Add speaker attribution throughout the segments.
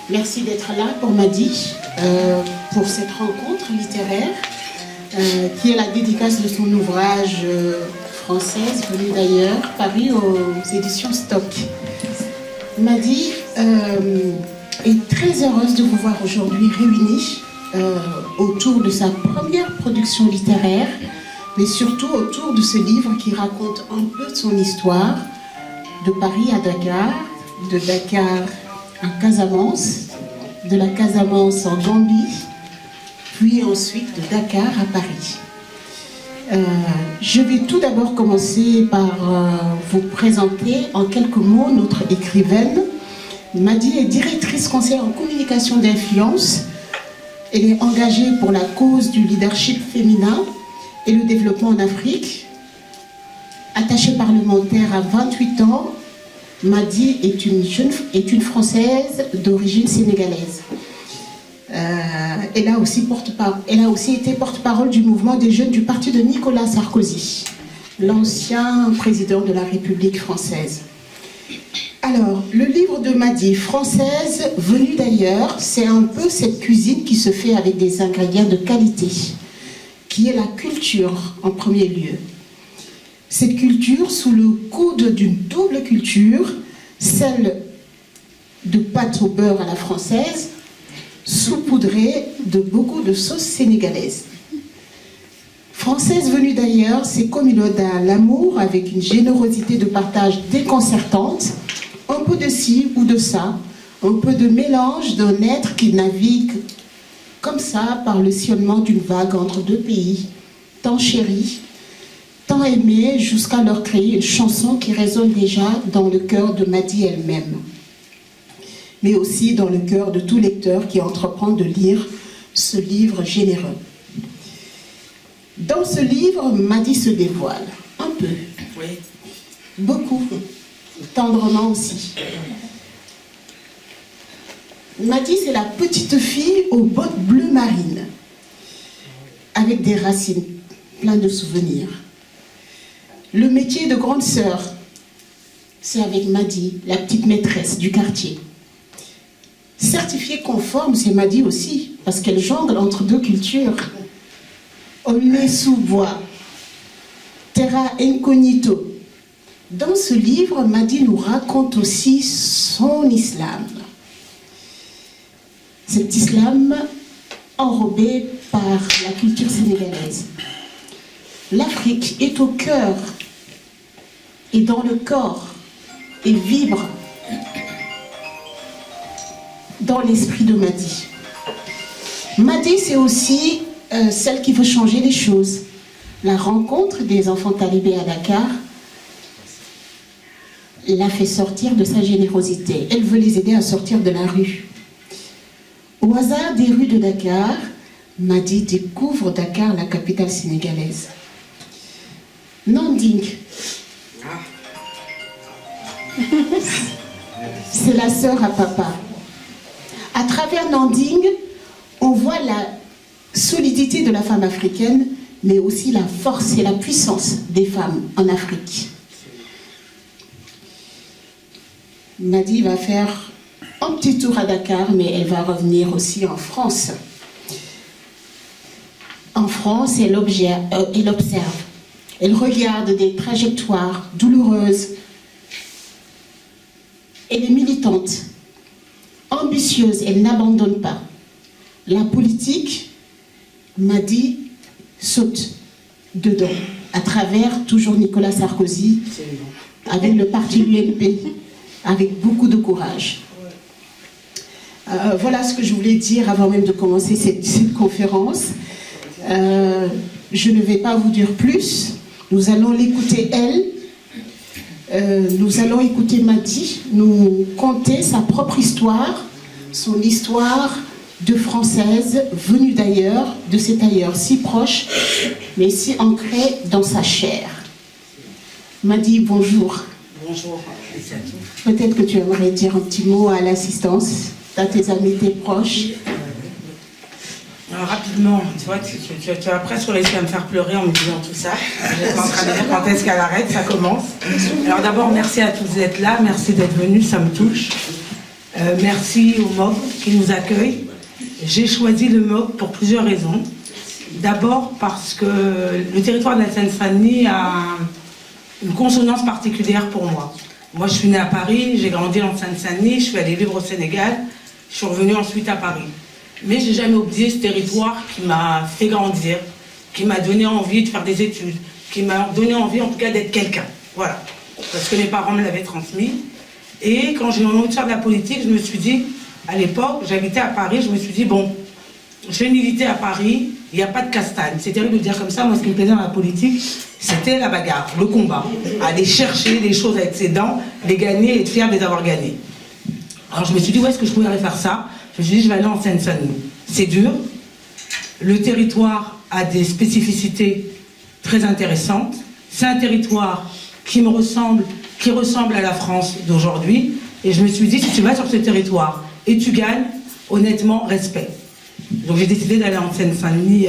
Speaker 1: Merci d'être là pour Madi, pour cette rencontre littéraire qui est la dédicace de son ouvrage Française venue d'ailleurs, paru aux éditions Stock. Madi est très heureuse de vous voir aujourd'hui réunis autour de sa première production littéraire, mais surtout autour de ce livre qui raconte un peu de son histoire, de Paris à Dakar, de Dakar à Casamance, de la Casamance en Gambie, puis ensuite de Dakar à Paris. Je vais tout d'abord commencer par vous présenter en quelques mots notre écrivaine. Madi est directrice conseillère en communication d'influence. Elle est engagée pour la cause du leadership féminin et le développement en Afrique. Attachée parlementaire à 28 ans, Madi est une Française d'origine sénégalaise. Elle a aussi été porte-parole du mouvement des jeunes du parti de Nicolas Sarkozy, l'ancien président de la République française. Alors, le livre de Madi, Française venue d'ailleurs, c'est un peu cette cuisine qui se fait avec des ingrédients de qualité, qui est la culture en premier lieu. Cette culture sous le coude d'une double culture, celle de pâte au beurre à la française, saupoudrée de beaucoup de sauces sénégalaises. Française venue d'ailleurs, c'est comme une ode à l'amour avec une générosité de partage déconcertante, un peu de ci ou de ça, un peu de mélange d'un être qui navigue comme ça par le sillonnement d'une vague entre deux pays, tant chéris, tant aimés, jusqu'à leur créer une chanson qui résonne déjà dans le cœur de Madi elle-même, mais aussi dans le cœur de tout lecteur qui entreprend de lire ce livre généreux. Dans ce livre, Madi se dévoile, un peu, oui, beaucoup, tendrement aussi. Madi, c'est la petite fille aux bottes bleues marines, avec des racines, plein de souvenirs. Le métier de grande sœur, c'est avec Madi, la petite maîtresse du quartier. Certifiée conforme, c'est Madi aussi, parce qu'elle jongle entre deux cultures. Olé sous bois, terra incognito. Dans ce livre, Madi nous raconte aussi son islam. Cet islam enrobé par la culture sénégalaise. L'Afrique est au cœur et dans le corps et vibre dans l'esprit de Madi. Madi, c'est aussi celle qui veut changer les choses. La rencontre des enfants talibés à Dakar l'a fait sortir de sa générosité. Elle veut les aider à sortir de la rue. Au hasard des rues de Dakar, Madi découvre Dakar, la capitale sénégalaise. Nanding. C'est la sœur à papa. À travers Nanding, on voit la solidité de la femme africaine, mais aussi la force et la puissance des femmes en Afrique. Madi va faire un petit tour à Dakar, mais elle va revenir aussi en France. En France, elle observe. Elle regarde des trajectoires douloureuses. Elle est militante, ambitieuse, elle n'abandonne pas. La politique, Madi saute. dedans, à travers toujours Nicolas Sarkozy, avec le parti UMP, avec beaucoup de courage. Voilà ce que je voulais dire avant même de commencer cette conférence. Je ne vais pas vous dire plus. Nous allons l'écouter elle. Nous allons écouter Madi nous conter sa propre histoire, son histoire de Française venue d'ailleurs, de cet ailleurs si proche, mais si ancré dans sa chair. Madi, bonjour.
Speaker 2: Bonjour.
Speaker 1: Peut-être que tu aimerais dire un petit mot à l'assistance, à tes amis, tes proches.
Speaker 2: Alors, rapidement, tu vois, tu as presque réussi à me faire pleurer en me disant tout ça. J'étais en train de dire quand est-ce qu'elle arrête, ça commence. Alors d'abord, merci à tous d'être là, merci d'être venus, ça me touche. Merci au MOB qui nous accueille. J'ai choisi le MOB pour plusieurs raisons. D'abord parce que le territoire de la Seine-Saint-Denis a une consonance particulière pour moi. Moi, je suis née à Paris, j'ai grandi en Seine-Saint-Denis, je suis allée vivre au Sénégal, je suis revenue ensuite à Paris. Mais je n'ai jamais oublié ce territoire qui m'a fait grandir, qui m'a donné envie de faire des études, qui m'a donné envie en tout cas d'être quelqu'un. Voilà. Parce que mes parents me l'avaient transmis. Et quand j'ai envie de faire de la politique, je me suis dit, à l'époque, j'habitais à Paris, je me suis dit, bon, je vais militer à Paris, il n'y a pas de castagne. C'est terrible de dire comme ça, moi ce qui me plaisait dans la politique, c'était la bagarre, le combat. Aller chercher les choses avec ses dents, les gagner et être fier de les avoir gagnées. Alors je me suis dit, où est-ce que je pourrais faire ça? Je me suis dit, je vais aller en Seine-Saint-Denis. C'est dur. Le territoire a des spécificités très intéressantes. C'est un territoire qui me ressemble, qui ressemble à la France d'aujourd'hui. Et je me suis dit, si tu vas sur ce territoire et tu gagnes, honnêtement, respect. Donc j'ai décidé d'aller en Seine-Saint-Denis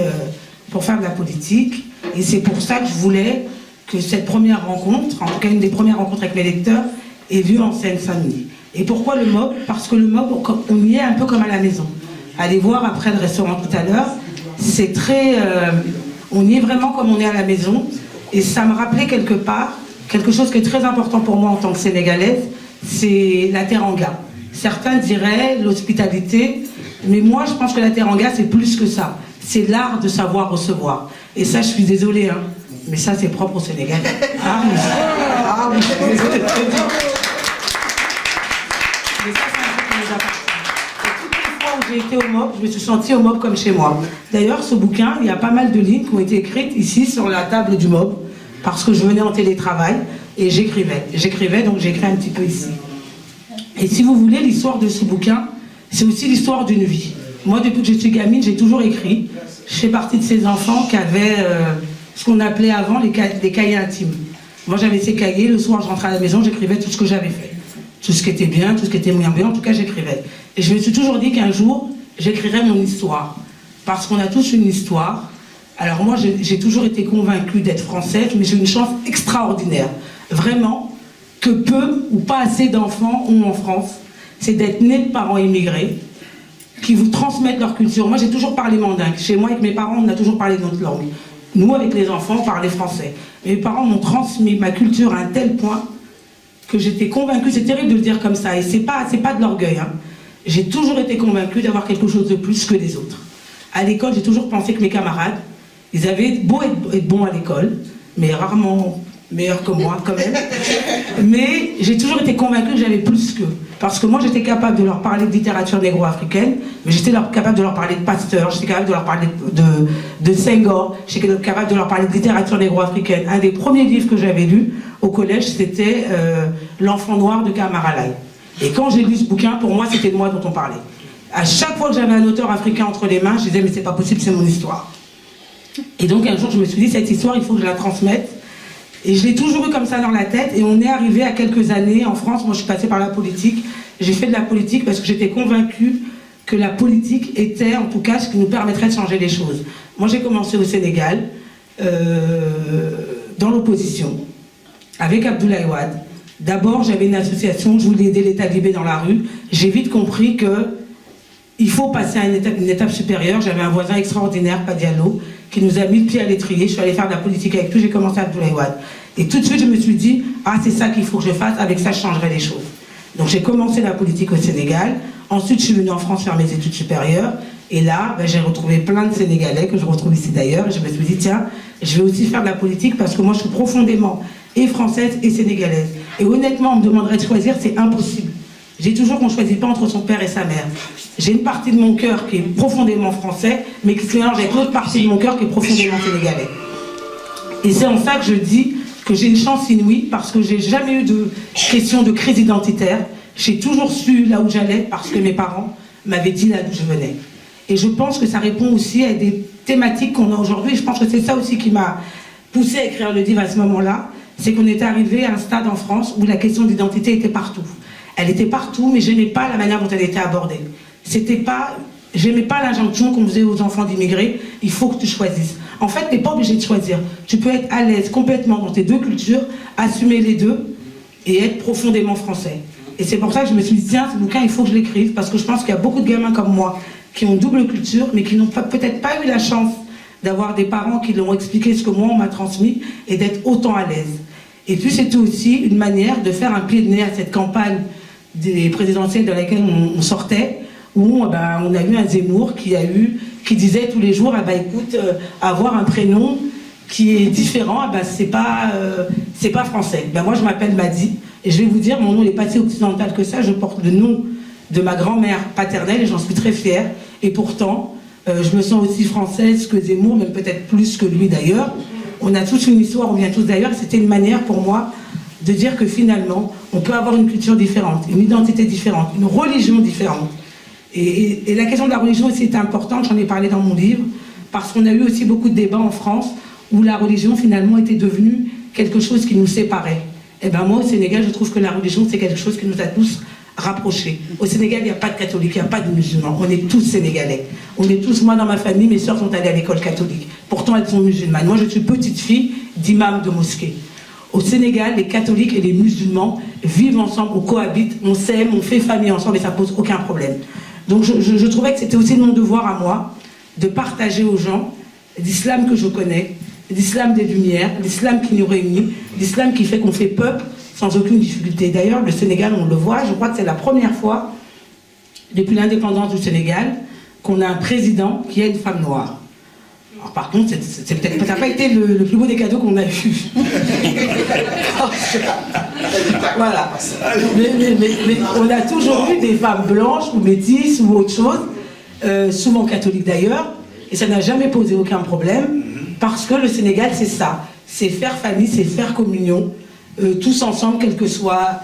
Speaker 2: pour faire de la politique. Et c'est pour ça que je voulais que cette première rencontre, en tout cas une des premières rencontres avec mes lecteurs, ait lieu en Seine-Saint-Denis. Et pourquoi le MOB? Parce que le MOB, on y est un peu comme à la maison. Allez voir après le restaurant tout à l'heure, c'est très... on y est vraiment comme on est à la maison. Et ça me rappelait quelque part, quelque chose qui est très important pour moi en tant que Sénégalaise, c'est la teranga. Certains diraient l'hospitalité, mais moi je pense que la teranga c'est plus que ça. C'est l'art de savoir recevoir. Et ça, je suis désolée, hein, mais ça c'est propre au Sénégal. Ah oui, je suis désolée de te dire. Mais ça, c'est un truc qui nous appartient. Et toutes les fois où j'ai été au MOB, je me suis sentie au MOB comme chez moi. D'ailleurs, ce bouquin, il y a pas mal de lignes qui ont été écrites ici sur la table du MOB, parce que je venais en télétravail et j'écrivais. J'écrivais, donc j'ai écrit un petit peu ici. Et si vous voulez, l'histoire de ce bouquin, c'est aussi l'histoire d'une vie. Moi, depuis que je suis gamine, j'ai toujours écrit. Je fais partie de ces enfants qui avaient ce qu'on appelait avant les cahiers intimes. Moi, j'avais ces cahiers, le soir, je rentrais à la maison, j'écrivais tout ce que j'avais fait. Tout ce qui était bien, tout ce qui était moins bien, en tout cas j'écrivais. Et je me suis toujours dit qu'un jour, j'écrirais mon histoire. Parce qu'on a tous une histoire. Alors moi, j'ai toujours été convaincue d'être française, mais j'ai une chance extraordinaire. Vraiment, que peu ou pas assez d'enfants ont en France, c'est d'être nés de parents immigrés, qui vous transmettent leur culture. Moi, j'ai toujours parlé mandingue. Chez moi, avec mes parents, on a toujours parlé notre langue. Nous, avec les enfants, on parlait français. Mes parents m'ont transmis ma culture à un tel point que j'étais convaincue, c'est terrible de le dire comme ça, et c'est pas de l'orgueil, hein. J'ai toujours été convaincue d'avoir quelque chose de plus que les autres. À l'école, j'ai toujours pensé que mes camarades, ils avaient beau être bons à l'école, mais rarement meilleurs que moi quand même, mais j'ai toujours été convaincue que j'avais plus qu'eux. Parce que moi, j'étais capable de leur parler de littérature négro-africaine, mais j'étais capable de leur parler de Pasteur, j'étais capable de leur parler de Senghor, j'étais capable de leur parler de littérature négro-africaine. Un des premiers livres que j'avais lu au collège, c'était L'enfant noir de Kamara Lai. Et quand j'ai lu ce bouquin, pour moi, c'était de moi dont on parlait. À chaque fois que j'avais un auteur africain entre les mains, je disais, mais c'est pas possible, c'est mon histoire. Et donc un jour, je me suis dit, cette histoire, il faut que je la transmette. Et je l'ai toujours eu comme ça dans la tête, et on est arrivé à quelques années en France. Moi, je suis passée par la politique. J'ai fait de la politique parce que j'étais convaincue que la politique était, en tout cas, ce qui nous permettrait de changer les choses. Moi, j'ai commencé au Sénégal, dans l'opposition, avec Abdoulaye Wade. D'abord, j'avais une association, je voulais aider les talibés dans la rue. J'ai vite compris qu'il faut passer à une étape supérieure. J'avais un voisin extraordinaire, Padiallo, qui nous a mis le pied à l'étrier. Je suis allée faire de la politique avec lui, j'ai commencé à Abdoulaye Wade. Et tout de suite, je me suis dit, ah, c'est ça qu'il faut que je fasse, avec ça, je changerai les choses. Donc j'ai commencé la politique au Sénégal. Ensuite, je suis venue en France faire mes études supérieures. Et là, j'ai retrouvé plein de Sénégalais, que je retrouve ici d'ailleurs. Et je me suis dit, tiens, je vais aussi faire de la politique parce que moi je suis profondément et française et sénégalaise. Et honnêtement, on me demanderait de choisir, c'est impossible. J'ai toujours qu'on ne choisit pas entre son père et sa mère. J'ai une partie de mon cœur qui est profondément français, mais qui se mélange avec l'autre partie de mon cœur qui est profondément sénégalais. Et c'est en ça que je dis que j'ai une chance inouïe, parce que j'ai jamais eu de question de crise identitaire. J'ai toujours su là où j'allais, parce que mes parents m'avaient dit là d'où je venais. Et je pense que ça répond aussi à des thématiques qu'on a aujourd'hui. Je pense que c'est ça aussi qui m'a poussé à écrire le livre à ce moment-là. C'est qu'on était arrivé à un stade en France où la question d'identité était partout. Elle était partout, mais j'aimais pas la manière dont elle était abordée. J'aimais pas l'injonction qu'on faisait aux enfants d'immigrés, il faut que tu choisisses. En fait, tu n'es pas obligé de choisir. Tu peux être à l'aise complètement dans tes deux cultures, assumer les deux et être profondément français. Et c'est pour ça que je me suis dit, tiens, ce bouquin, il faut que je l'écrive, parce que je pense qu'il y a beaucoup de gamins comme moi qui ont double culture, mais qui n'ont peut-être pas eu la chance d'avoir des parents qui leur ont expliqué ce que moi, on m'a transmis, et d'être autant à l'aise. Et puis, c'était aussi une manière de faire un pied de nez à cette campagne des présidentielles de laquelle on sortait, où on a eu un Zemmour qui disait tous les jours, écoute, avoir un prénom qui est différent, c'est pas français. Moi, je m'appelle Madi, et je vais vous dire, mon nom n'est pas si occidental que ça, je porte le nom de ma grand-mère paternelle, et j'en suis très fière, et pourtant, je me sens aussi française que Zemmour, même peut-être plus que lui d'ailleurs. On a tous une histoire, on vient tous d'ailleurs, c'était une manière pour moi de dire que finalement, on peut avoir une culture différente, une identité différente, une religion différente. Et la question de la religion aussi est importante, j'en ai parlé dans mon livre, parce qu'on a eu aussi beaucoup de débats en France où la religion finalement était devenue quelque chose qui nous séparait. Et moi au Sénégal, je trouve que la religion c'est quelque chose qui nous a tous rapprochés. Au Sénégal, il n'y a pas de catholiques, il n'y a pas de musulmans, on est tous sénégalais. On est tous, moi dans ma famille, mes sœurs sont allées à l'école catholique. Pourtant elles sont musulmanes. Moi je suis petite fille d'imam de mosquée. Au Sénégal, les catholiques et les musulmans vivent ensemble, on cohabite, on s'aime, on fait famille ensemble et ça pose aucun problème. Donc je trouvais que c'était aussi mon devoir à moi de partager aux gens l'islam que je connais, l'islam des Lumières, l'islam qui nous réunit, l'islam qui fait qu'on fait peuple sans aucune difficulté. D'ailleurs, le Sénégal, on le voit, je crois que c'est la première fois depuis l'indépendance du Sénégal qu'on a un président qui est une femme noire. Alors, par contre, ça n'a pas été le plus beau des cadeaux qu'on a eu. Voilà. Mais on a toujours eu des femmes blanches ou métisses ou autre chose, souvent catholiques d'ailleurs, et ça n'a jamais posé aucun problème, parce que le Sénégal, c'est ça. C'est faire famille, c'est faire communion, tous ensemble, quelle que soit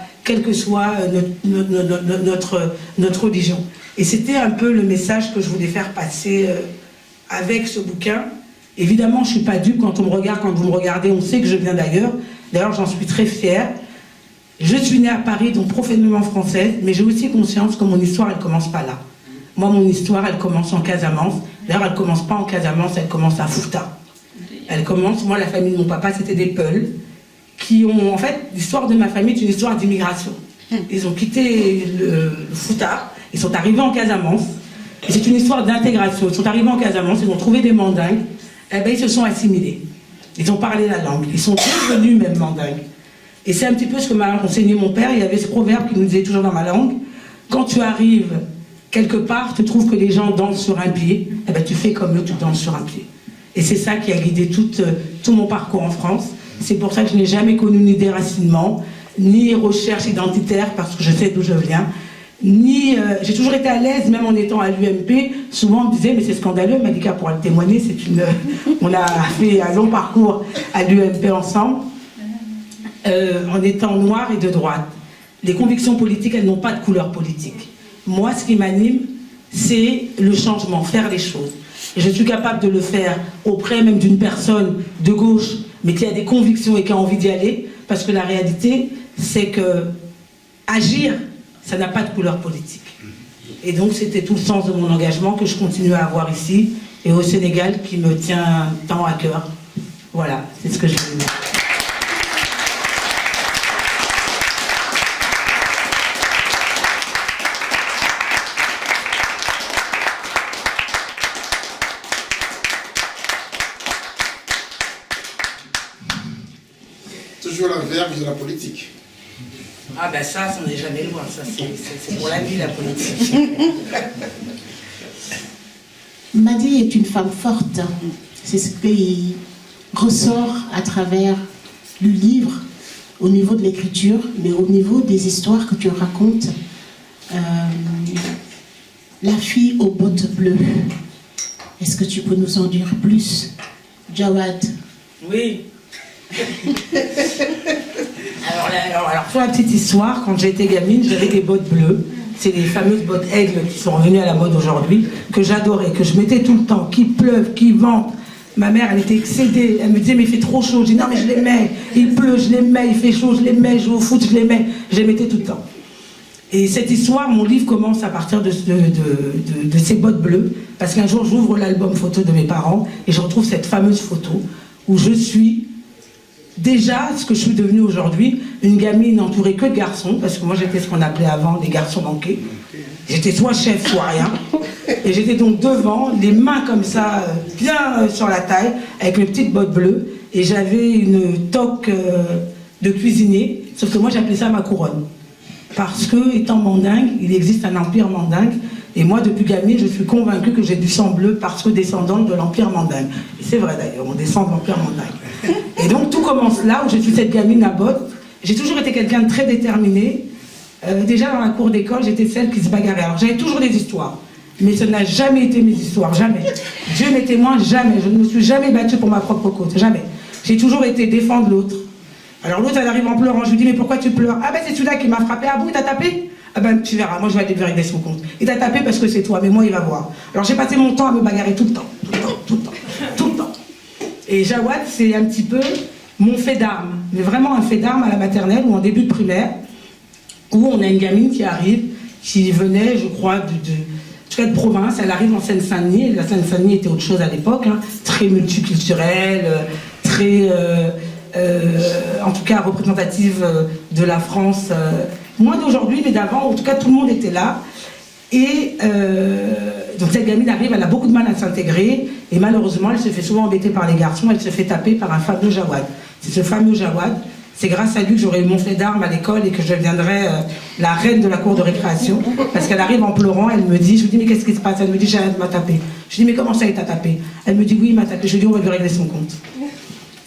Speaker 2: notre religion. Et c'était un peu le message que je voulais faire passer avec ce bouquin. Évidemment, je ne suis pas dupe quand on me regarde, quand vous me regardez, on sait que je viens d'ailleurs. D'ailleurs, j'en suis très fière. Je suis née à Paris, donc profondément française, mais j'ai aussi conscience que mon histoire, elle ne commence pas là. Moi, mon histoire, elle commence en Casamance. D'ailleurs, elle ne commence pas en Casamance, elle commence à Fouta. Elle commence, moi, la famille de mon papa, c'était des Peuls, qui ont, en fait, l'histoire de ma famille est une histoire d'immigration. Ils ont quitté le Fouta, ils sont arrivés en Casamance, et c'est une histoire d'intégration. Ils sont arrivés en Casamance, ils ont trouvé des mandingues, ils se sont assimilés. Ils ont parlé la langue, ils sont devenus même mandingues. Et c'est un petit peu ce que m'a enseigné mon père. Il y avait ce proverbe qui nous disait toujours dans ma langue, quand tu arrives quelque part, tu trouves que les gens dansent sur un pied, tu fais comme eux, tu danses sur un pied. Et c'est ça qui a guidé tout mon parcours en France. C'est pour ça que je n'ai jamais connu ni déracinement, ni recherche identitaire, parce que je sais d'où je viens, ni... j'ai toujours été à l'aise, même en étant à l'UMP. Souvent, on me disait, mais c'est scandaleux, Malika pourra le témoigner, on a fait un long parcours à l'UMP ensemble, en étant noire et de droite. Les convictions politiques, elles n'ont pas de couleur politique. Moi, ce qui m'anime, c'est le changement, faire les choses. Et je suis capable de le faire auprès même d'une personne de gauche, mais qui a des convictions et qui a envie d'y aller, parce que la réalité, c'est que agir, ça n'a pas de couleur politique. Et donc, c'était tout le sens de mon engagement que je continue à avoir ici, et au Sénégal, qui me tient tant à cœur. Voilà, c'est ce que je voulais dire.
Speaker 3: Toujours la verve de la politique.
Speaker 2: Ah ben ça on n'est jamais loin, ça c'est pour la vie la politique.
Speaker 1: Madi est une femme forte, c'est ce qu'il ressort à travers le livre, au niveau de l'écriture, mais au niveau des histoires que tu racontes. La fille aux bottes bleues. Est-ce que tu peux nous en dire plus, Jawad?
Speaker 2: Oui. alors, pour la petite histoire, quand j'étais gamine, j'avais des bottes bleues. C'est les fameuses bottes aigles qui sont revenues à la mode aujourd'hui, que j'adorais, que je mettais tout le temps, qu'il pleuve, qu'il vente. Ma mère, elle était excédée. Elle me disait, mais il fait trop chaud. Je dis, non, mais je les mets. Il pleut, je les mets. Il fait chaud, je les mets. Je joue au foot, je les mets. Je les mettais tout le temps. Et cette histoire, mon livre commence à partir de ces bottes bleues, parce qu'un jour, j'ouvre l'album photo de mes parents et je retrouve cette fameuse photo où je suis déjà ce que je suis devenue aujourd'hui, une gamine entourée que de garçons, parce que moi, j'étais ce qu'on appelait avant des garçons manqués. J'étais soit chef, soit rien. Et j'étais donc devant, les mains comme ça, bien sur la taille, avec mes petites bottes bleues, et j'avais une toque de cuisinier, sauf que moi, j'appelais ça ma couronne. Parce que, étant mandingue, il existe un empire mandingue. Et moi, depuis gamine, je suis convaincue que j'ai du sang bleu parce que descendante de l'empire mandingue. Et c'est vrai d'ailleurs, on descend de l'empire mandingue. Et donc tout commence là, où je suis cette gamine à bottes. J'ai toujours été quelqu'un de très déterminé. Déjà dans la cour d'école, j'étais celle qui se bagarrait. Alors j'avais toujours des histoires. Mais ce n'a jamais été mes histoires, jamais. Dieu m'est témoin, jamais. Je ne me suis jamais battue pour ma propre cause, jamais. J'ai toujours été défendre l'autre. Alors l'autre, elle arrive en pleurant. Je lui dis, mais pourquoi tu pleures? Ah ben c'est celui-là qui m'a frappé. Ah bon, il t'a tapé? Ah ben tu verras, moi je vais aller vérifier son compte. Il t'a tapé parce que c'est toi, mais moi il va voir. Alors j'ai passé mon temps à me bagarrer tout le temps, tout le temps. Et Jawad, c'est un petit peu mon fait d'armes, mais vraiment un fait d'armes à la maternelle ou en début de primaire, où on a une gamine qui arrive, qui venait, je crois, de province. Elle arrive en Seine-Saint-Denis. La Seine-Saint-Denis était autre chose à l'époque, hein, très multiculturelle, très... en tout cas représentative de la France, moins d'aujourd'hui mais d'avant, en tout cas tout le monde était là. Et donc cette gamine arrive, elle a beaucoup de mal à s'intégrer et malheureusement elle se fait souvent embêter par les garçons, elle se fait taper par un fameux Jawad. C'est ce fameux Jawad, c'est grâce à lui que j'aurai eu mon fait d'armes à l'école et que je deviendrai la reine de la cour de récréation, parce qu'elle arrive en pleurant, elle me dit, je lui dis mais qu'est-ce qui se passe? Elle me dit Jawad m'a tapé. Je lui dis mais comment ça il t'a tapé? Elle me dit oui il m'a tapé. Je lui dis on va lui régler son compte.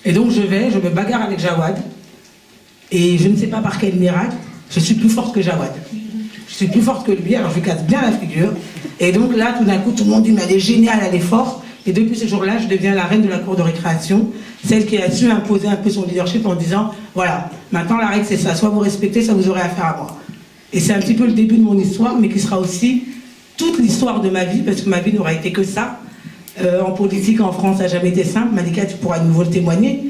Speaker 2: Et donc je me bagarre avec Jawad, et je ne sais pas par quel miracle, je suis plus forte que Jawad. Je suis plus forte que lui, alors je lui casse bien la figure. Et donc là, tout d'un coup, tout le monde dit, mais elle est géniale, elle est forte. Et depuis ce jour-là, je deviens la reine de la cour de récréation, celle qui a su imposer un peu son leadership en disant, voilà, maintenant la règle c'est ça, soit vous respectez, soit vous aurez affaire à moi. Et c'est un petit peu le début de mon histoire, mais qui sera aussi toute l'histoire de ma vie, parce que ma vie n'aura été que ça. En politique, en France, ça n'a jamais été simple. Malika, tu pourras à nouveau le témoigner.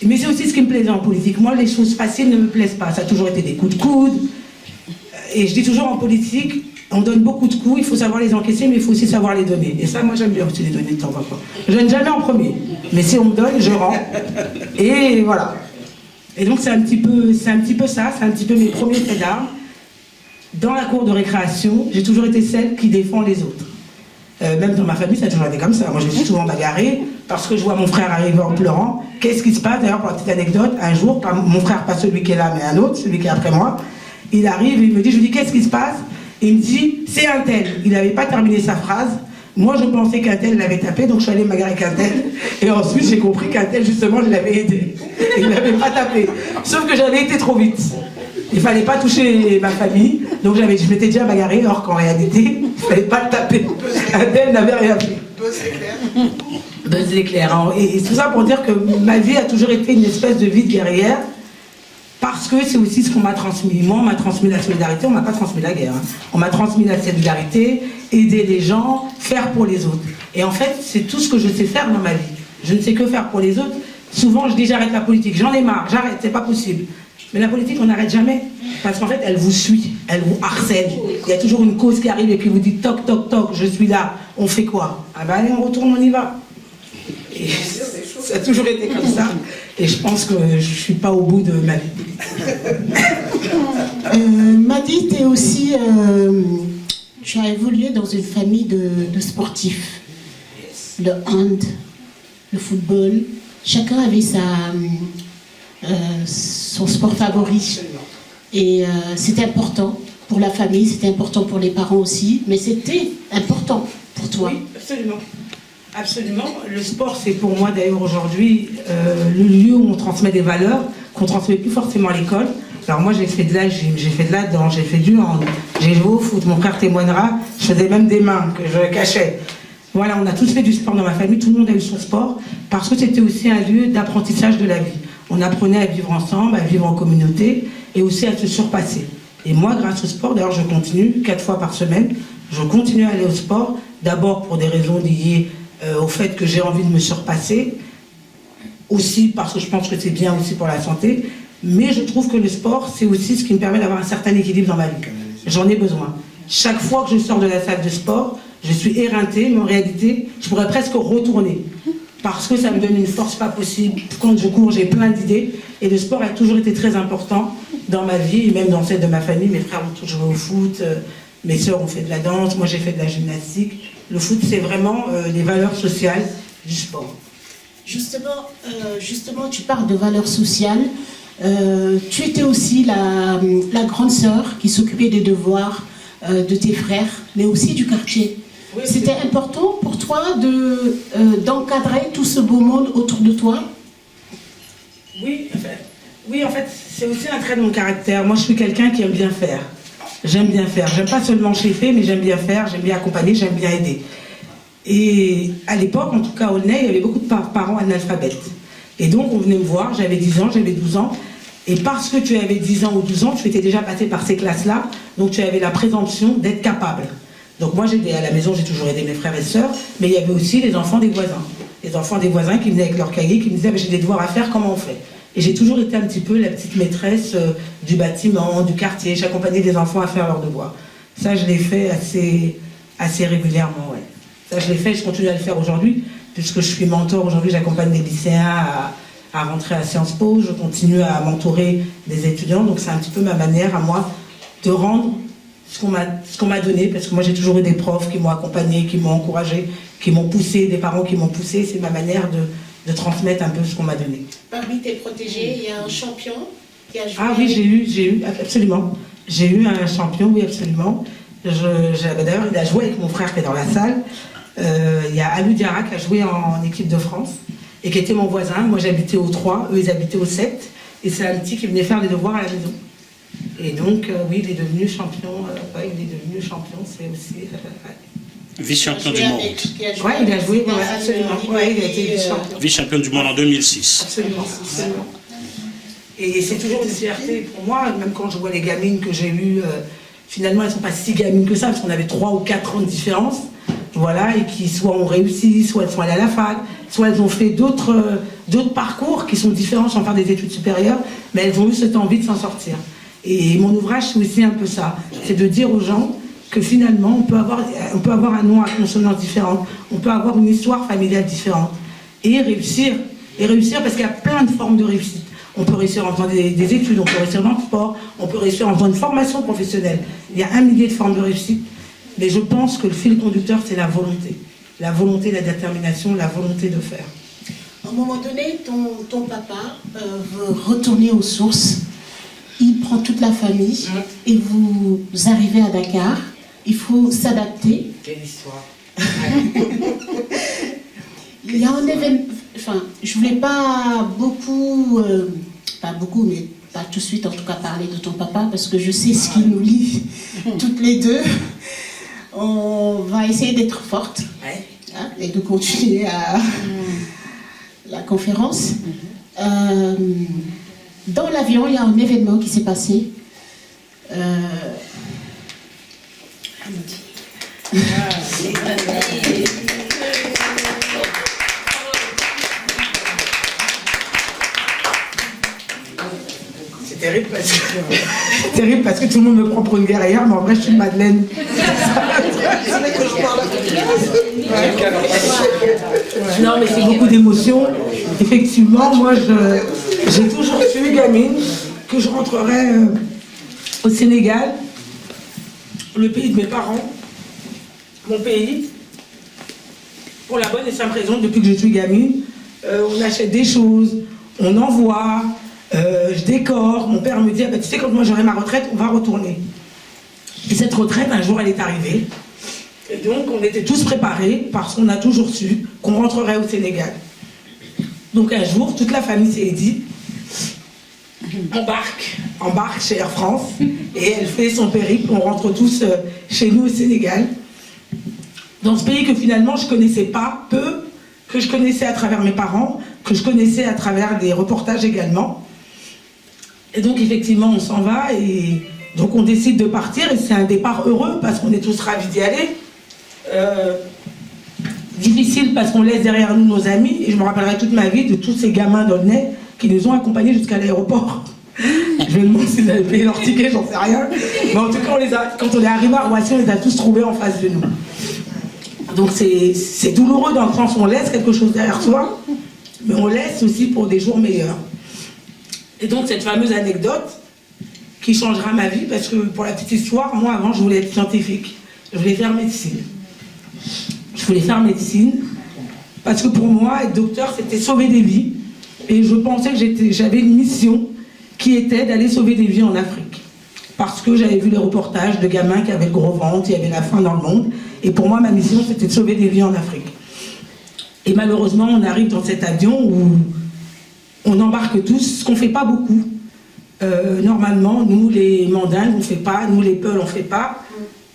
Speaker 2: Mais c'est aussi ce qui me plaisait en politique. Moi, les choses faciles ne me plaisent pas. Ça a toujours été des coups de coude. Et je dis toujours en politique, on donne beaucoup de coups, il faut savoir les encaisser, mais il faut aussi savoir les donner. Et ça, moi, j'aime bien aussi les donner de temps en temps. Je donne jamais en premier. Mais si on me donne, je rends. Et voilà. Et donc, c'est un petit peu ça. C'est un petit peu mes premiers faits d'armes. Dans la cour de récréation, j'ai toujours été celle qui défend les autres. Même dans ma famille, ça a toujours été comme ça. Moi, je me suis souvent bagarrée parce que je vois mon frère arriver en pleurant. Qu'est-ce qui se passe? D'ailleurs, pour la petite anecdote, un jour, mon frère, pas celui qui est là, mais un autre, celui qui est après moi, il arrive et il me dit, je lui dis, qu'est-ce qui se passe? Et il me dit, c'est un tel. Il n'avait pas terminé sa phrase. Moi, je pensais qu'un tel l'avait tapé, donc je suis allée me bagarrer avec un tel. Et ensuite, j'ai compris qu'un tel, justement, je l'avais aidé. Et il ne l'avait pas tapé. Sauf que j'avais été trop vite. Il ne fallait pas toucher ma famille, donc je m'étais déjà bagarré, alors qu'en réalité, il ne fallait pas le taper. Adèle n'avait rien fait.
Speaker 3: Buzz éclair.
Speaker 2: Buzz éclair. Et tout ça pour dire que ma vie a toujours été une espèce de vie de guerrière, parce que c'est aussi ce qu'on m'a transmis. Moi, on m'a transmis la solidarité, on ne m'a pas transmis la guerre. Hein. On m'a transmis la solidarité, aider les gens, faire pour les autres. Et en fait, c'est tout ce que je sais faire dans ma vie. Je ne sais que faire pour les autres. Souvent, je dis j'arrête la politique, j'en ai marre, j'arrête, c'est pas possible. Mais la politique, on n'arrête jamais. Parce qu'en fait, elle vous suit, elle vous harcèle. Il y a toujours une cause qui arrive et puis vous dit toc, toc, toc, je suis là. On fait quoi? Ah ben allez, on retourne, on y va. Et ça a toujours été comme ça. Et je pense que je ne suis pas au bout de ma vie.
Speaker 1: Madi, t'es aussi, tu as évolué dans une famille de sportifs. Le hand, le football. Chacun avait son sport favori. Et c'était important pour la famille, c'était important pour les parents aussi, mais c'était important pour toi.
Speaker 2: Oui, absolument. Absolument. Le sport, c'est pour moi d'ailleurs aujourd'hui le lieu où on transmet des valeurs qu'on ne transmet plus forcément à l'école. Alors moi j'ai fait de la gym, j'ai fait de la danse, j'ai fait du hand, j'ai joué au foot, mon frère témoignera, je faisais même des mains que je cachais. Voilà, on a tous fait du sport dans ma famille, tout le monde a eu son sport, parce que c'était aussi un lieu d'apprentissage de la vie. On apprenait à vivre ensemble, à vivre en communauté et aussi à se surpasser. Et moi, grâce au sport, d'ailleurs je continue 4 fois par semaine, je continue à aller au sport, d'abord pour des raisons liées au fait que j'ai envie de me surpasser, aussi parce que je pense que c'est bien aussi pour la santé, mais je trouve que le sport, c'est aussi ce qui me permet d'avoir un certain équilibre dans ma vie. J'en ai besoin. Chaque fois que je sors de la salle de sport, je suis éreintée, mais en réalité, je pourrais presque retourner. Parce que ça me donne une force pas possible. Quand je cours, j'ai plein d'idées. Et le sport a toujours été très important dans ma vie, et même dans celle de ma famille. Mes frères ont tous joué au foot, mes sœurs ont fait de la danse, moi j'ai fait de la gymnastique. Le foot, c'est vraiment les valeurs sociales du sport.
Speaker 1: Justement, tu parles de valeurs sociales. Tu étais aussi la grande sœur qui s'occupait des devoirs de tes frères, mais aussi du quartier. Oui, c'était important pour toi d'encadrer tout ce beau monde autour de toi?
Speaker 2: Oui, en fait, c'est aussi un trait de mon caractère. Moi, je suis quelqu'un qui aime bien faire. J'aime bien faire. J'aime pas seulement cheffer, mais j'aime bien faire, j'aime bien accompagner, j'aime bien aider. Et à l'époque, en tout cas au Aulnay, il y avait beaucoup de parents analphabètes. Et donc, on venait me voir, j'avais 10 ans, j'avais 12 ans. Et parce que tu avais 10 ans ou 12 ans, tu étais déjà passé par ces classes-là, donc tu avais la présomption d'être capable. Donc moi, à la maison, j'ai toujours aidé mes frères et sœurs, mais il y avait aussi les enfants des voisins. Les enfants des voisins qui venaient avec leur cahier, qui me disaient « j'ai des devoirs à faire, comment on fait ?» Et j'ai toujours été un petit peu la petite maîtresse du bâtiment, du quartier. J'accompagnais des enfants à faire leurs devoirs. Ça, je l'ai fait assez régulièrement, ouais. Ça, je l'ai fait, je continue à le faire aujourd'hui, puisque je suis mentor. Aujourd'hui, j'accompagne des lycéens à rentrer à Sciences Po. Je continue à mentorer des étudiants. Donc, c'est un petit peu ma manière à moi de rendre ce qu'on m'a donné, parce que moi, j'ai toujours eu des profs qui m'ont accompagné, qui m'ont encouragé, qui m'ont poussé, des parents qui m'ont poussé. C'est ma manière de transmettre un peu ce qu'on m'a donné.
Speaker 1: Parmi tes protégés, il y a un champion qui a joué.
Speaker 2: Ah oui, j'ai eu, absolument. J'ai eu un champion, oui, absolument. D'ailleurs, il a joué avec mon frère qui est dans la salle. Il y a Alou Diarra qui a joué en équipe de France et qui était mon voisin. Moi, j'habitais au 3, eux, ils habitaient au 7. Et c'est un petit qui venait faire les devoirs à la maison. Et donc, oui, il est devenu champion. C'est aussi...
Speaker 4: Vice-champion du monde.
Speaker 2: Oui, il a joué, absolument. Ouais, il a été vice-champion.
Speaker 4: Vice-champion du monde en 2006.
Speaker 2: Absolument. Et c'est toujours une fierté pour moi, même quand je vois les gamines que j'ai eues, finalement, elles ne sont pas si gamines que ça, parce qu'on avait 3 ou 4 ans de différence, voilà, et qui soit ont réussi, soit elles sont allées à la fac, soit elles ont fait d'autres parcours qui sont différents sans faire des études supérieures, mais elles ont eu cette envie de s'en sortir. Et mon ouvrage, c'est aussi un peu ça, c'est de dire aux gens que finalement, on peut avoir un nom à consonance différente, on peut avoir une histoire familiale différente, et réussir parce qu'il y a plein de formes de réussite. On peut réussir en faisant des études, on peut réussir dans le sport, on peut réussir en faisant une formation professionnelle. Il y a 1 millier de formes de réussite, mais je pense que le fil conducteur, c'est la volonté. La volonté, la détermination, la volonté de faire.
Speaker 1: À un moment donné, ton papa veut retourner aux sources. Il prend toute la famille et vous arrivez à Dakar. Il faut s'adapter.
Speaker 2: Quelle histoire.
Speaker 1: Il y a un événement... Enfin, je ne voulais pas beaucoup, mais pas tout de suite en tout cas parler de ton papa, parce que je sais ce qui nous lie toutes les deux. On va essayer d'être fortes et de continuer la conférence. Dans l'avion, il y a un événement qui s'est passé.
Speaker 2: C'est terrible parce que tout le monde me prend pour une guerrière, mais en vrai je suis une Madeleine. Non, mais c'est beaucoup d'émotions. Effectivement, moi j'ai toujours su, gamine, que je rentrerais au Sénégal, le pays de mes parents, mon pays, pour la bonne et simple raison, depuis que je suis gamine, on achète des choses, on envoie, je décore. Mon père me dit, ah ben, tu sais, quand moi j'aurai ma retraite, on va retourner. Et cette retraite, un jour, elle est arrivée. Et donc, on était tous préparés parce qu'on a toujours su qu'on rentrerait au Sénégal. Donc, un jour, toute la famille s'est dit, embarque chez Air France, et elle fait son périple, on rentre tous chez nous au Sénégal, dans ce pays que finalement je connaissais pas, peu, que je connaissais à travers mes parents, que je connaissais à travers des reportages également. Et donc effectivement on s'en va, et donc on décide de partir, et c'est un départ heureux parce qu'on est tous ravis d'y aller. Difficile parce qu'on laisse derrière nous nos amis, et je me rappellerai toute ma vie de tous ces gamins d'Aulnay qui nous ont accompagnés jusqu'à l'aéroport. Je me demande s'ils avaient payé leur ticket, j'en sais rien. Mais en tout cas, quand on est arrivé à Roissy, on les a tous trouvés en face de nous. Donc c'est douloureux dans le sens où on laisse quelque chose derrière soi, mais on laisse aussi pour des jours meilleurs. Et donc cette fameuse anecdote qui changera ma vie, parce que pour la petite histoire, moi avant je voulais être scientifique, je voulais faire médecine. Je voulais faire médecine parce que pour moi, être docteur, c'était sauver des vies. Et je pensais que j'avais une mission qui était d'aller sauver des vies en Afrique. Parce que j'avais vu les reportages de gamins qui avaient le gros ventre, il y avait la faim dans le monde. Et pour moi, ma mission, c'était de sauver des vies en Afrique. Et malheureusement, on arrive dans cet avion où on embarque tous, ce qu'on ne fait pas beaucoup. Normalement, nous, les mandingues, on ne fait pas, nous, les Peuls, on ne fait pas,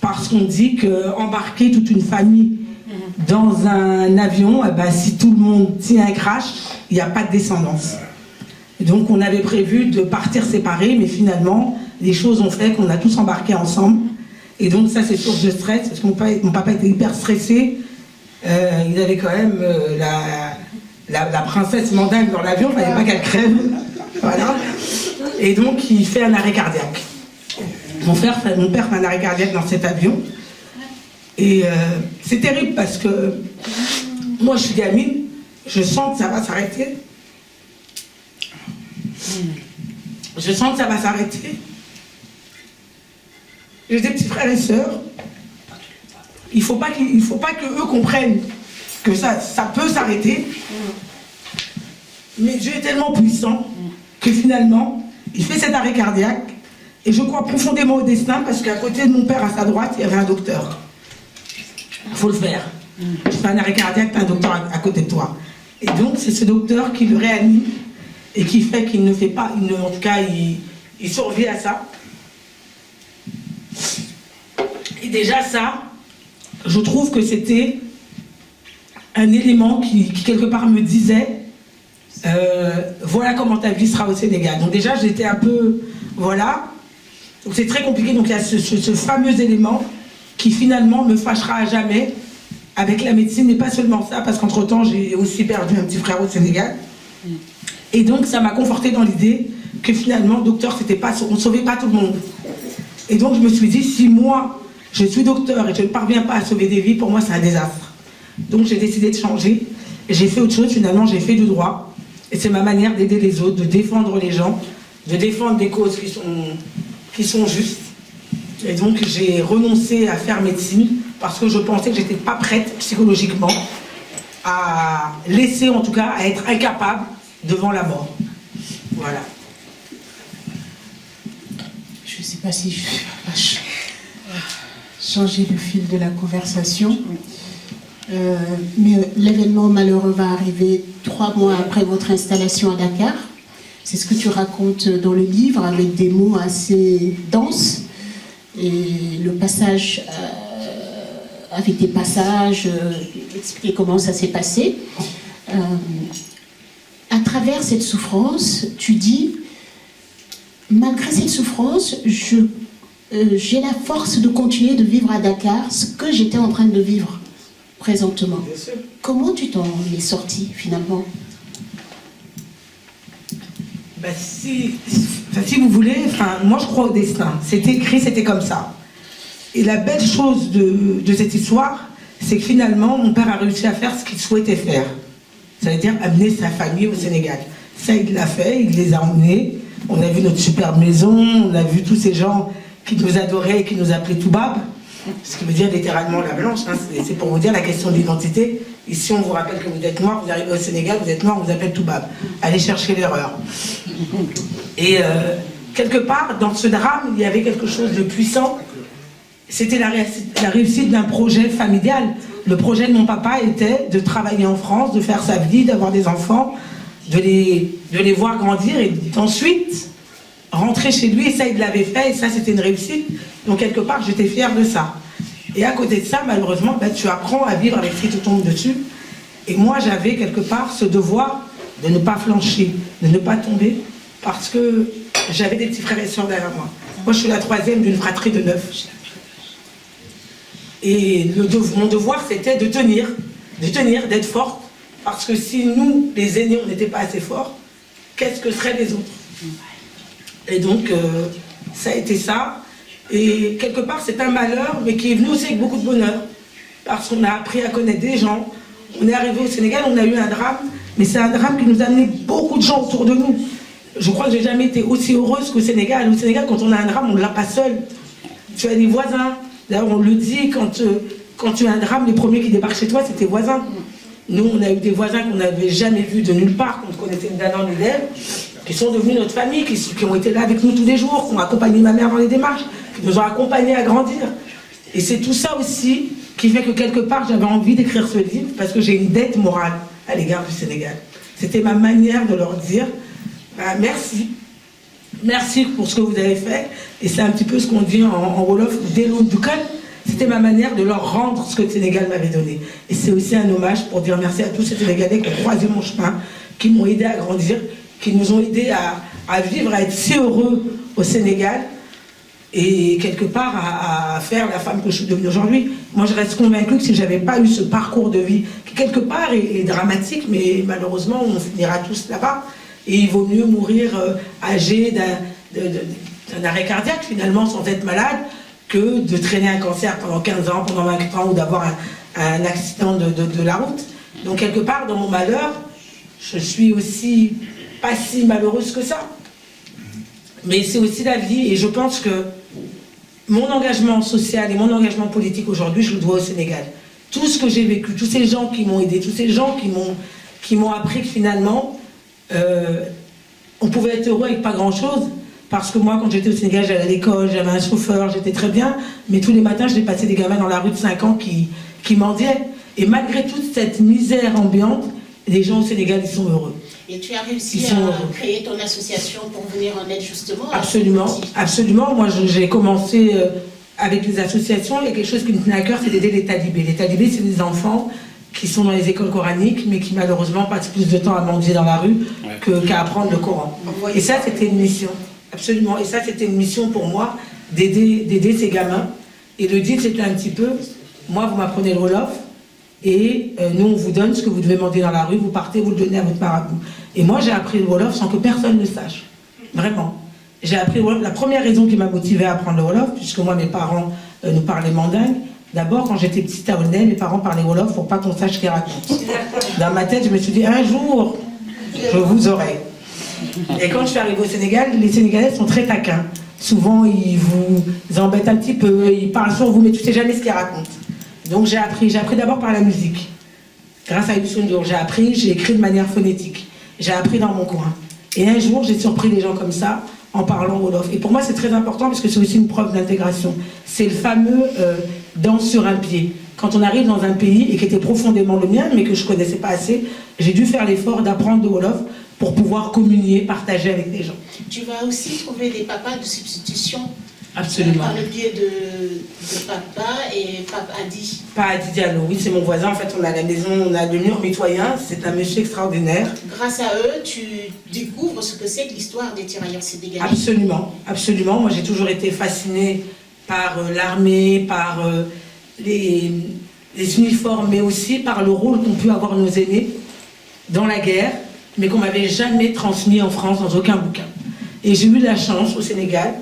Speaker 2: parce qu'on dit qu'embarquer toute une famille dans un avion, si tout le monde tient un crash, il n'y a pas de descendance. Et donc on avait prévu de partir séparés, mais finalement, les choses ont fait qu'on a tous embarqué ensemble. Et donc ça, c'est source de stress, parce que mon papa était hyper stressé. Il avait quand même la princesse mandingue dans l'avion, il ne fallait pas qu'elle crève. Voilà. Et donc il fait un arrêt cardiaque. Mon père fait un arrêt cardiaque dans cet avion. Et c'est terrible parce que moi je suis gamine, je sens que ça va s'arrêter. Je sens que ça va s'arrêter. J'ai des petits frères et sœurs. Il ne faut pas qu'eux comprennent que ça peut s'arrêter. Mais Dieu est tellement puissant que finalement, il fait cet arrêt cardiaque. Et je crois profondément au destin parce qu'à côté de mon père, à sa droite, il y avait un docteur. Il faut le faire. Tu fais un arrêt cardiaque, tu as un docteur à côté de toi. Et donc, c'est ce docteur qui le réanime et qui fait qu'il ne fait pas, en tout cas, il survit à ça. Et déjà, ça, je trouve que c'était un élément qui quelque part, me disait voilà comment ta vie sera au Sénégal. Donc, déjà, j'étais un peu. Voilà. Donc, c'est très compliqué. Donc, il y a ce fameux élément qui finalement me fâchera à jamais avec la médecine, mais pas seulement ça, parce qu'entre-temps, j'ai aussi perdu un petit frère au Sénégal. Et donc, ça m'a conforté dans l'idée que finalement, docteur, on ne sauvait pas tout le monde. Et donc, je me suis dit, si moi, je suis docteur et je ne parviens pas à sauver des vies, pour moi, c'est un désastre. Donc, j'ai décidé de changer. Et j'ai fait autre chose, finalement, j'ai fait du droit. Et c'est ma manière d'aider les autres, de défendre les gens, de défendre des causes qui sont justes. Et donc j'ai renoncé à faire médecine parce que je pensais que j'étais pas prête psychologiquement à laisser, en tout cas, à être incapable devant la mort. Voilà.
Speaker 1: Je ne sais pas si je vais changer le fil de la conversation, mais l'événement malheureux va arriver 3 mois après votre installation à Dakar. C'est ce que tu racontes dans le livre avec des mots assez denses. Et le passage, avec des passages, expliquer comment ça s'est passé. À travers cette souffrance, tu dis, malgré cette souffrance, j'ai la force de continuer de vivre à Dakar ce que j'étais en train de vivre présentement. Comment tu t'en es sorti finalement ?
Speaker 2: Si vous voulez, moi je crois au destin. C'était écrit, c'était comme ça. Et la belle chose de cette histoire, c'est que finalement, mon père a réussi à faire ce qu'il souhaitait faire. Ça veut dire amener sa famille au Sénégal. Ça, il l'a fait, il les a emmenés. On a vu notre superbe maison, on a vu tous ces gens qui nous adoraient et qui nous appelaient Toubab. Ce qui veut dire littéralement la blanche. C'est pour vous dire la question de l'identité. Ici, on vous rappelle que vous êtes noir, vous arrivez au Sénégal, vous êtes noir, on vous appelle Toubab. Allez chercher l'erreur. Et quelque part, dans ce drame, il y avait quelque chose de puissant. c'était la réussite d'un projet familial. Le projet de mon papa était de travailler en France, de faire sa vie, d'avoir des enfants, de les voir grandir et ensuite rentrer chez lui. Et ça, il l'avait fait et ça, c'était une réussite. Donc, quelque part, j'étais fière de ça. Et à côté de ça, malheureusement, tu apprends à vivre avec ce qui te tombe dessus. Et moi, j'avais quelque part ce devoir de ne pas flancher, de ne pas tomber, parce que j'avais des petits frères et sœurs derrière moi. Moi, je suis la troisième d'une fratrie de 9. Et mon devoir, c'était de tenir, d'être forte, parce que si nous, les aînés, on n'était pas assez forts, qu'est-ce que seraient les autres? Et donc, ça a été ça. Et quelque part, c'est un malheur, mais qui est venu aussi avec beaucoup de bonheur, parce qu'on a appris à connaître des gens. On est arrivé au Sénégal, on a eu un drame, mais c'est un drame qui nous a amené beaucoup de gens autour de nous. Je crois que j'ai jamais été aussi heureuse qu'au Sénégal. Au Sénégal, quand on a un drame, on ne l'a pas seul. Tu as des voisins. D'ailleurs, on le dit, quand tu as un drame, les premiers qui débarquent chez toi, c'est tes voisins. Nous, on a eu des voisins qu'on n'avait jamais vus de nulle part, qu'on connaissait d'un an ni d'elle, qui sont devenus notre famille, qui ont été là avec nous tous les jours, qui ont accompagné ma mère dans les démarches, qui nous ont accompagnés à grandir. Et c'est tout ça aussi qui fait que quelque part, j'avais envie d'écrire ce livre, parce que j'ai une dette morale à l'égard du Sénégal. C'était ma manière de leur dire merci. Merci pour ce que vous avez fait. Et c'est un petit peu ce qu'on dit en Wolof, Delo Dukal. C'était ma manière de leur rendre ce que le Sénégal m'avait donné. Et c'est aussi un hommage pour dire merci à tous ces Sénégalais qui ont croisé mon chemin, qui m'ont aidé à grandir, qui nous ont aidés à vivre, à être si heureux au Sénégal et quelque part à faire la femme que je suis devenue aujourd'hui. Moi, je reste convaincue que si je n'avais pas eu ce parcours de vie, qui quelque part est dramatique, mais malheureusement, on finira tous là-bas. Et il vaut mieux mourir âgé d'un arrêt cardiaque, finalement, sans être malade, que de traîner un cancer pendant 15 ans, pendant 20 ans, ou d'avoir un accident de la route. Donc, quelque part, dans mon malheur, je suis aussi pas si malheureuse que ça. Mais c'est aussi la vie, et je pense que mon engagement social et mon engagement politique aujourd'hui, je le dois au Sénégal. Tout ce que j'ai vécu, tous ces gens qui m'ont aidé, tous ces gens qui m'ont appris que finalement, on pouvait être heureux avec pas grand-chose. Parce que moi, quand j'étais au Sénégal, j'allais à l'école, j'avais un chauffeur, j'étais très bien. Mais tous les matins, je dépassais des gamins dans la rue de 5 ans qui mendiaient. Et malgré toute cette misère ambiante, les gens au Sénégal, ils sont heureux.
Speaker 1: Et tu as réussi à créer ton association pour venir en aide justement à
Speaker 2: Absolument, absolument. Moi, j'ai commencé avec les associations. Il y a quelque chose qui me tenait à cœur, c'est d'aider les talibés. Les talibés, c'est des enfants qui sont dans les écoles coraniques, mais qui malheureusement passent plus de temps à mendier dans la rue qu'à apprendre le Coran. Et ça, c'était une mission. Absolument. Et ça, c'était une mission pour moi, d'aider ces gamins. Et le deal, c'était un petit peu, moi, vous m'apprenez le Wolof, et nous, on vous donne ce que vous devez mendier dans la rue, vous partez, vous le donnez à votre marabout. Et moi, j'ai appris le Wolof sans que personne ne sache. Vraiment. J'ai appris le Wolof. La première raison qui m'a motivée à apprendre le Wolof, puisque moi, mes parents nous parlaient mandingue, d'abord, quand j'étais petite à Aulnay, mes parents parlaient Wolof pour pas qu'on sache ce qu'ils racontent. Dans ma tête, je me suis dit, un jour, je vous aurai. Et quand je suis arrivée au Sénégal, les Sénégalais sont très taquins. Souvent, ils vous embêtent un petit peu, ils parlent sur vous, mais tu ne sais jamais ce qu'ils racontent. Donc j'ai appris d'abord par la musique. Grâce à Youssou N'Dour, j'ai écrit de manière phonétique. J'ai appris dans mon coin. Et un jour, j'ai surpris les gens comme ça, en parlant Wolof. Et pour moi, c'est très important, parce que c'est aussi une preuve d'intégration. C'est le fameux danse sur un pied. Quand on arrive dans un pays, et qui était profondément le mien, mais que je ne connaissais pas assez, j'ai dû faire l'effort d'apprendre le Wolof pour pouvoir communier, partager avec les gens.
Speaker 1: Tu vas aussi trouver des papas de substitution.
Speaker 2: Absolument.
Speaker 1: Par le biais de papa et Pape Adi.
Speaker 2: Pape Adi Diallo, oui, c'est mon voisin. En fait, on a la maison, on a le mur mitoyen. C'est un monsieur extraordinaire.
Speaker 1: Grâce à eux, tu découvres ce que c'est que l'histoire des tirailleurs sénégalais.
Speaker 2: Absolument, absolument. Moi, j'ai toujours été fascinée par l'armée, par les uniformes, mais aussi par le rôle qu'ont pu avoir nos aînés dans la guerre, mais qu'on m'avait jamais transmis en France dans aucun bouquin. Et j'ai eu la chance au Sénégal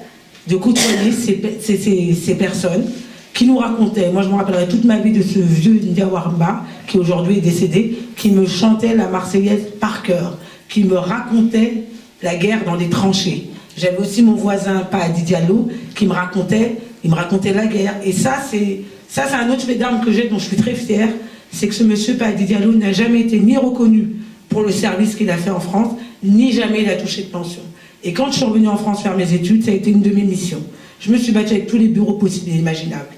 Speaker 2: de côtoyer ces personnes qui nous racontaient, moi je me rappellerai toute ma vie de ce vieux Ndiawamba qui aujourd'hui est décédé, qui me chantait la Marseillaise par cœur, qui me racontait la guerre dans les tranchées. J'avais aussi mon voisin Pape Adi Diallo qui me racontait la guerre. Et ça c'est un autre fait d'armes que j'ai, dont je suis très fière, c'est que ce monsieur Pape Adi Diallo n'a jamais été ni reconnu pour le service qu'il a fait en France, ni jamais il a touché de pension. Et quand je suis revenue en France faire mes études, ça a été une de mes missions. Je me suis battue avec tous les bureaux possibles et imaginables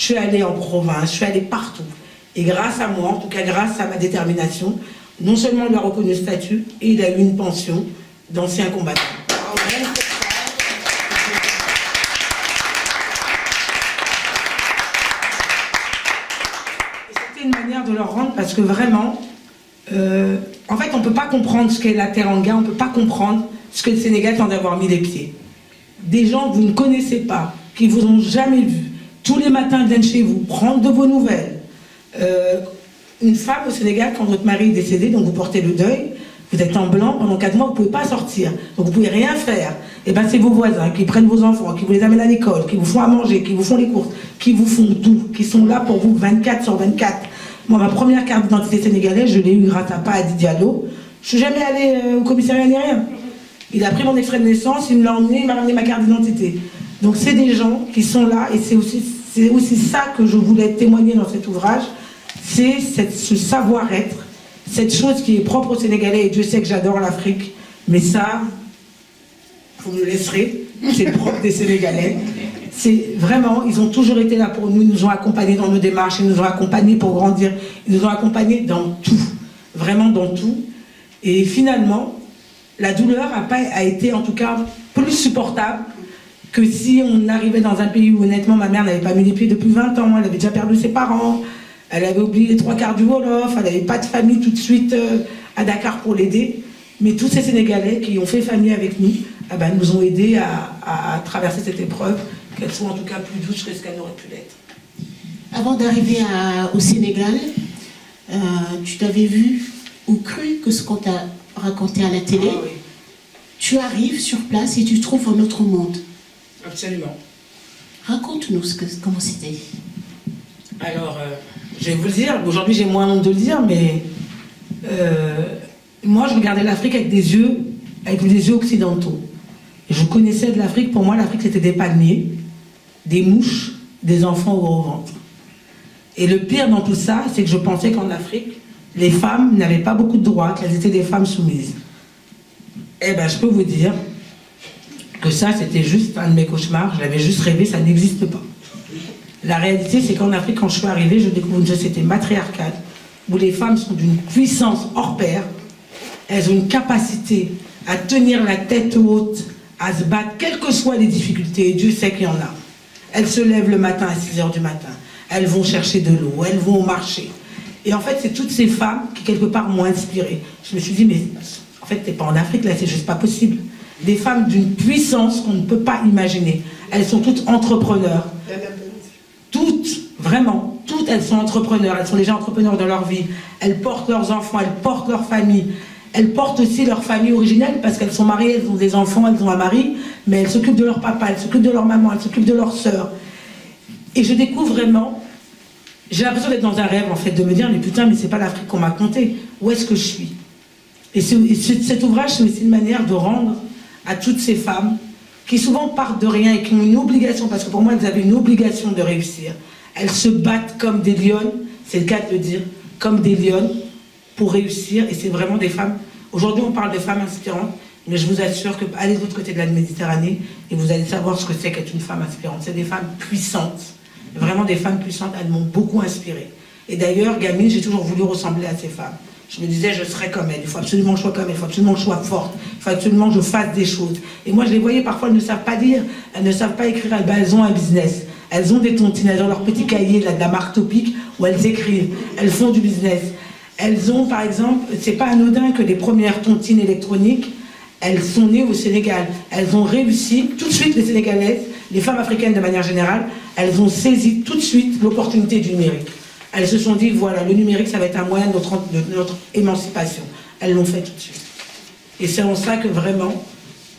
Speaker 2: Je suis allée en province, je suis allée partout. Et grâce à moi, en tout cas grâce à ma détermination, non seulement il a reconnu le statut, et il a eu une pension d'ancien combattant. C'était une manière de leur rendre, parce que vraiment, en fait, on ne peut pas comprendre ce qu'est la Teranga, on ne peut pas comprendre ce que le Sénégal tente d'avoir mis les pieds. Des gens que vous ne connaissez pas, qui ne vous ont jamais vu, tous les matins viennent chez vous, prendre de vos nouvelles. Une femme au Sénégal, quand votre mari est décédé, donc vous portez le deuil, vous êtes en blanc, pendant 4 mois, vous ne pouvez pas sortir, donc vous ne pouvez rien faire. Et bien c'est vos voisins qui prennent vos enfants, qui vous les amènent à l'école, qui vous font à manger, qui vous font les courses, qui vous font tout, qui sont là pour vous 24 sur 24. Moi, ma première carte d'identité sénégalaise, je l'ai eue grâce à Adi Diallo. Je suis jamais allée au commissariat ni rien. Il a pris mon extrait de naissance, il me l'a emmené, il m'a ramené ma carte d'identité. Donc c'est des gens qui sont là, et c'est aussi ça que je voulais témoigner dans cet ouvrage, c'est ce savoir-être, cette chose qui est propre aux Sénégalais, et Dieu sait que j'adore l'Afrique, mais ça, vous me le laisserez, c'est propre des Sénégalais. C'est vraiment, ils ont toujours été là pour nous, ils nous ont accompagnés dans nos démarches, ils nous ont accompagnés pour grandir, ils nous ont accompagnés dans tout, vraiment dans tout. Et finalement, la douleur a été en tout cas plus supportable que si on arrivait dans un pays où honnêtement ma mère n'avait pas mis les pieds depuis 20 ans, elle avait déjà perdu ses parents, elle avait oublié les 3/4 du Wolof, elle n'avait pas de famille tout de suite à Dakar pour l'aider. Mais tous ces Sénégalais qui ont fait famille avec nous, nous ont aidés à traverser cette épreuve, qu'elle soit en tout cas plus douce que ce qu'elle aurait pu l'être.
Speaker 1: Avant d'arriver au Sénégal, tu t'avais vu ou cru que ce qu'on t'a raconté à la télé,
Speaker 2: oui.
Speaker 1: Tu arrives sur place et tu trouves un autre monde.
Speaker 2: Absolument.
Speaker 1: Raconte-nous comment c'était.
Speaker 2: Alors, je vais vous le dire, aujourd'hui j'ai moins honte de le dire, mais moi je regardais l'Afrique avec des yeux occidentaux. Et je connaissais de l'Afrique, pour moi l'Afrique c'était des palmiers, des mouches, des enfants au gros ventre. Et le pire dans tout ça, c'est que je pensais qu'en Afrique, les femmes n'avaient pas beaucoup de droits, qu'elles étaient des femmes soumises. Eh bien, je peux vous dire que ça, c'était juste un de mes cauchemars, je l'avais juste rêvé, ça n'existe pas. La réalité, c'est qu'en Afrique, quand je suis arrivée, je découvre une société matriarcale, où les femmes sont d'une puissance hors pair, elles ont une capacité à tenir la tête haute, à se battre, quelles que soient les difficultés, et Dieu sait qu'il y en a. Elles se lèvent le matin à 6 h du matin, elles vont chercher de l'eau, elles vont au marché. Et en fait, c'est toutes ces femmes qui, quelque part, m'ont inspirée. Je me suis dit, mais en fait, t'es pas en Afrique, là, c'est juste pas possible. Des femmes d'une puissance qu'on ne peut pas imaginer. Elles sont toutes entrepreneurs. Toutes, vraiment, toutes, elles sont entrepreneurs. Elles sont déjà entrepreneurs dans leur vie. Elles portent leurs enfants, elles portent leur famille. Elles portent aussi leur famille originelle parce qu'elles sont mariées, elles ont des enfants, elles ont un mari, mais elles s'occupent de leur papa, elles s'occupent de leur maman, elles s'occupent de leur sœur. Et je découvre vraiment, j'ai l'impression d'être dans un rêve en fait, de me dire mais putain, mais c'est pas l'Afrique qu'on m'a conté, où est-ce que je suis? Et cet ouvrage, c'est aussi une manière de rendre à toutes ces femmes qui souvent partent de rien et qui ont une obligation, parce que pour moi elles avaient une obligation de réussir. Elles se battent comme des lionnes, c'est le cas de le dire, comme des lionnes pour réussir, et c'est vraiment des femmes. Aujourd'hui on parle de femmes inspirantes, mais je vous assure que allez de l'autre côté de la Méditerranée et vous allez savoir ce que c'est qu'être une femme inspirante. C'est des femmes puissantes, vraiment des femmes puissantes, elles m'ont beaucoup inspirée. Et d'ailleurs, gamine, j'ai toujours voulu ressembler à ces femmes. Je me disais, je serais comme elles, il faut absolument que je sois comme elles, il faut absolument que je sois forte, il faut absolument que je fasse des choses. Et moi, je les voyais, parfois, elles ne savent pas lire, elles ne savent pas écrire, elles ont un business. Elles ont des tontines, elles ont leur petit cahier, là, de la marque Topic, où elles écrivent, elles font du business. Elles ont, par exemple, c'est pas anodin que les premières tontines électroniques, elles sont nées au Sénégal. Elles ont réussi, tout de suite, les Sénégalaises, les femmes africaines de manière générale, elles ont saisi tout de suite l'opportunité du numérique. Elles se sont dit, voilà, le numérique, ça va être un moyen de notre émancipation. Elles l'ont fait tout de suite. Et c'est en ça que vraiment,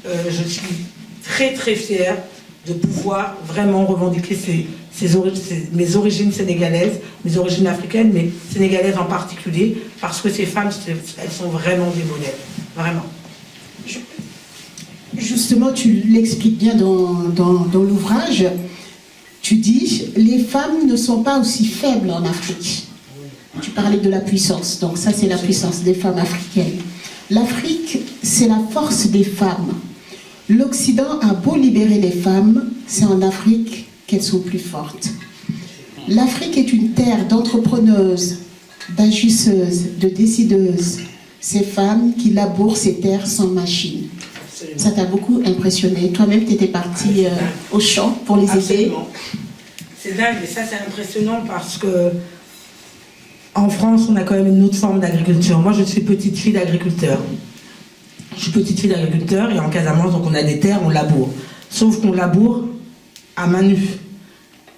Speaker 2: je suis très très fière de pouvoir vraiment revendiquer mes origines sénégalaises, mes origines africaines, mais sénégalaises en particulier, parce que ces femmes, elles sont vraiment des modèles. Vraiment.
Speaker 1: Justement, tu l'expliques bien dans l'ouvrage. Tu dis, les femmes ne sont pas aussi faibles en Afrique. Tu parlais de la puissance, donc ça c'est la puissance des femmes africaines. L'Afrique, c'est la force des femmes. L'Occident a beau libérer les femmes, c'est en Afrique qu'elles sont plus fortes. L'Afrique est une terre d'entrepreneuses, d'agisseuses, de décideuses. Ces femmes qui labourent ces terres sans machine.
Speaker 2: Absolument.
Speaker 1: Ça t'a beaucoup impressionné. Toi-même, tu étais partie au champ pour les aider.
Speaker 2: Absolument. C'est dingue, et ça c'est impressionnant parce que en France, on a quand même une autre forme d'agriculture. Moi, je suis petite fille d'agriculteur. Je suis petite fille d'agriculteur et en Casamance, donc on a des terres, on laboure. Sauf qu'on laboure à main nue.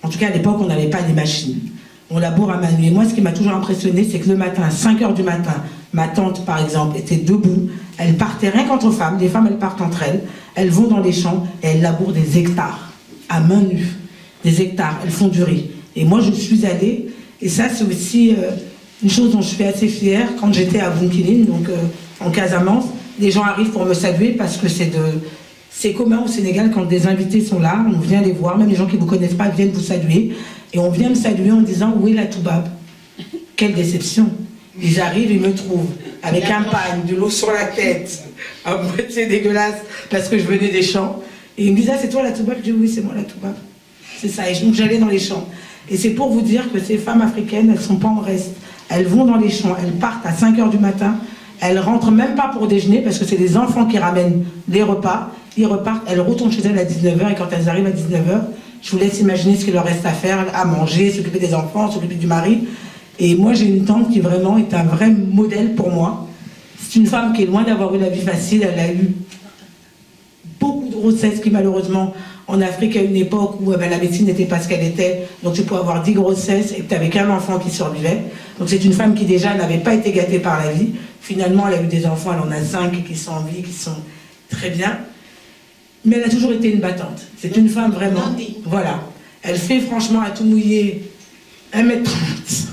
Speaker 2: En tout cas, à l'époque, on n'avait pas des machines. On laboure à main nue. Et moi, ce qui m'a toujours impressionné, c'est que le matin, à 5 h du matin, ma tante, par exemple, était debout. Elle partait rien qu'entre femmes. Les femmes, elles partent entre elles. Elles vont dans les champs et elles labourent des hectares à main nue. Des hectares. Elles font du riz. Et moi, je suis allée. Et ça, c'est aussi une chose dont je suis assez fière. Quand j'étais à Bunkiling, donc en Casamance, les gens arrivent pour me saluer parce que c'est commun au Sénégal quand des invités sont là, on vient les voir, même les gens qui ne vous connaissent pas viennent vous saluer. Et on vient me saluer en disant « Où est la Toubab ?» Quelle déception. Ils arrivent, ils me trouvent avec un pagne, de l'eau sur la tête, à moitié dégueulasse, parce que je venais des champs. Et ils me disent « Ah, c'est toi la Toubab ?» Je dis « Oui, c'est moi la Toubab. » C'est ça. Et donc j'allais dans les champs. Et c'est pour vous dire que ces femmes africaines, elles ne sont pas en reste. Elles vont dans les champs, elles partent à 5 h du matin, elles rentrent même pas pour déjeuner, parce que c'est les enfants qui ramènent les repas. Ils repartent, elles retournent chez elles à 19 h, et quand elles arrivent à 19 h, je vous laisse imaginer ce qu'il leur reste à faire, à manger, s'occuper des enfants, s'occuper du mari. Et moi, j'ai une tante qui vraiment est un vrai modèle pour moi. C'est une femme qui est loin d'avoir eu la vie facile. Elle a eu beaucoup de grossesses qui, malheureusement, en Afrique, à une époque où la médecine n'était pas ce qu'elle était, donc tu pouvais avoir 10 grossesses et tu n'avais qu'un enfant qui survivait. Donc c'est une femme qui déjà n'avait pas été gâtée par la vie. Finalement, elle a eu des enfants, elle en a 5 qui sont en vie, qui sont très bien. Mais elle a toujours été une battante. C'est une femme vraiment... Voilà. Elle fait franchement à tout mouiller 1m30.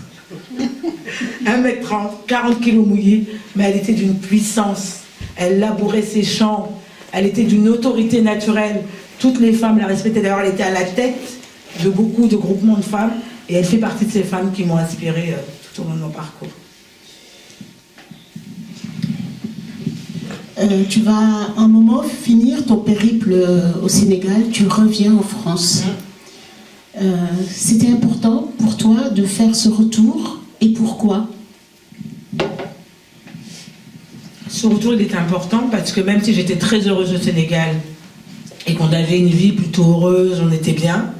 Speaker 2: 1m30, 40 kg mouillés, mais elle était d'une puissance. Elle labourait ses champs. Elle était d'une autorité naturelle. Toutes les femmes la respectaient. D'ailleurs, elle était à la tête de beaucoup de groupements de femmes. Et elle fait partie de ces femmes qui m'ont inspirée tout au long de mon parcours.
Speaker 1: Tu vas un moment finir ton périple au Sénégal, tu reviens en France. C'était important pour toi de faire ce retour, et pourquoi?
Speaker 2: Ce retour, il est important parce que même si j'étais très heureuse au Sénégal et qu'on avait une vie plutôt heureuse, on était bien,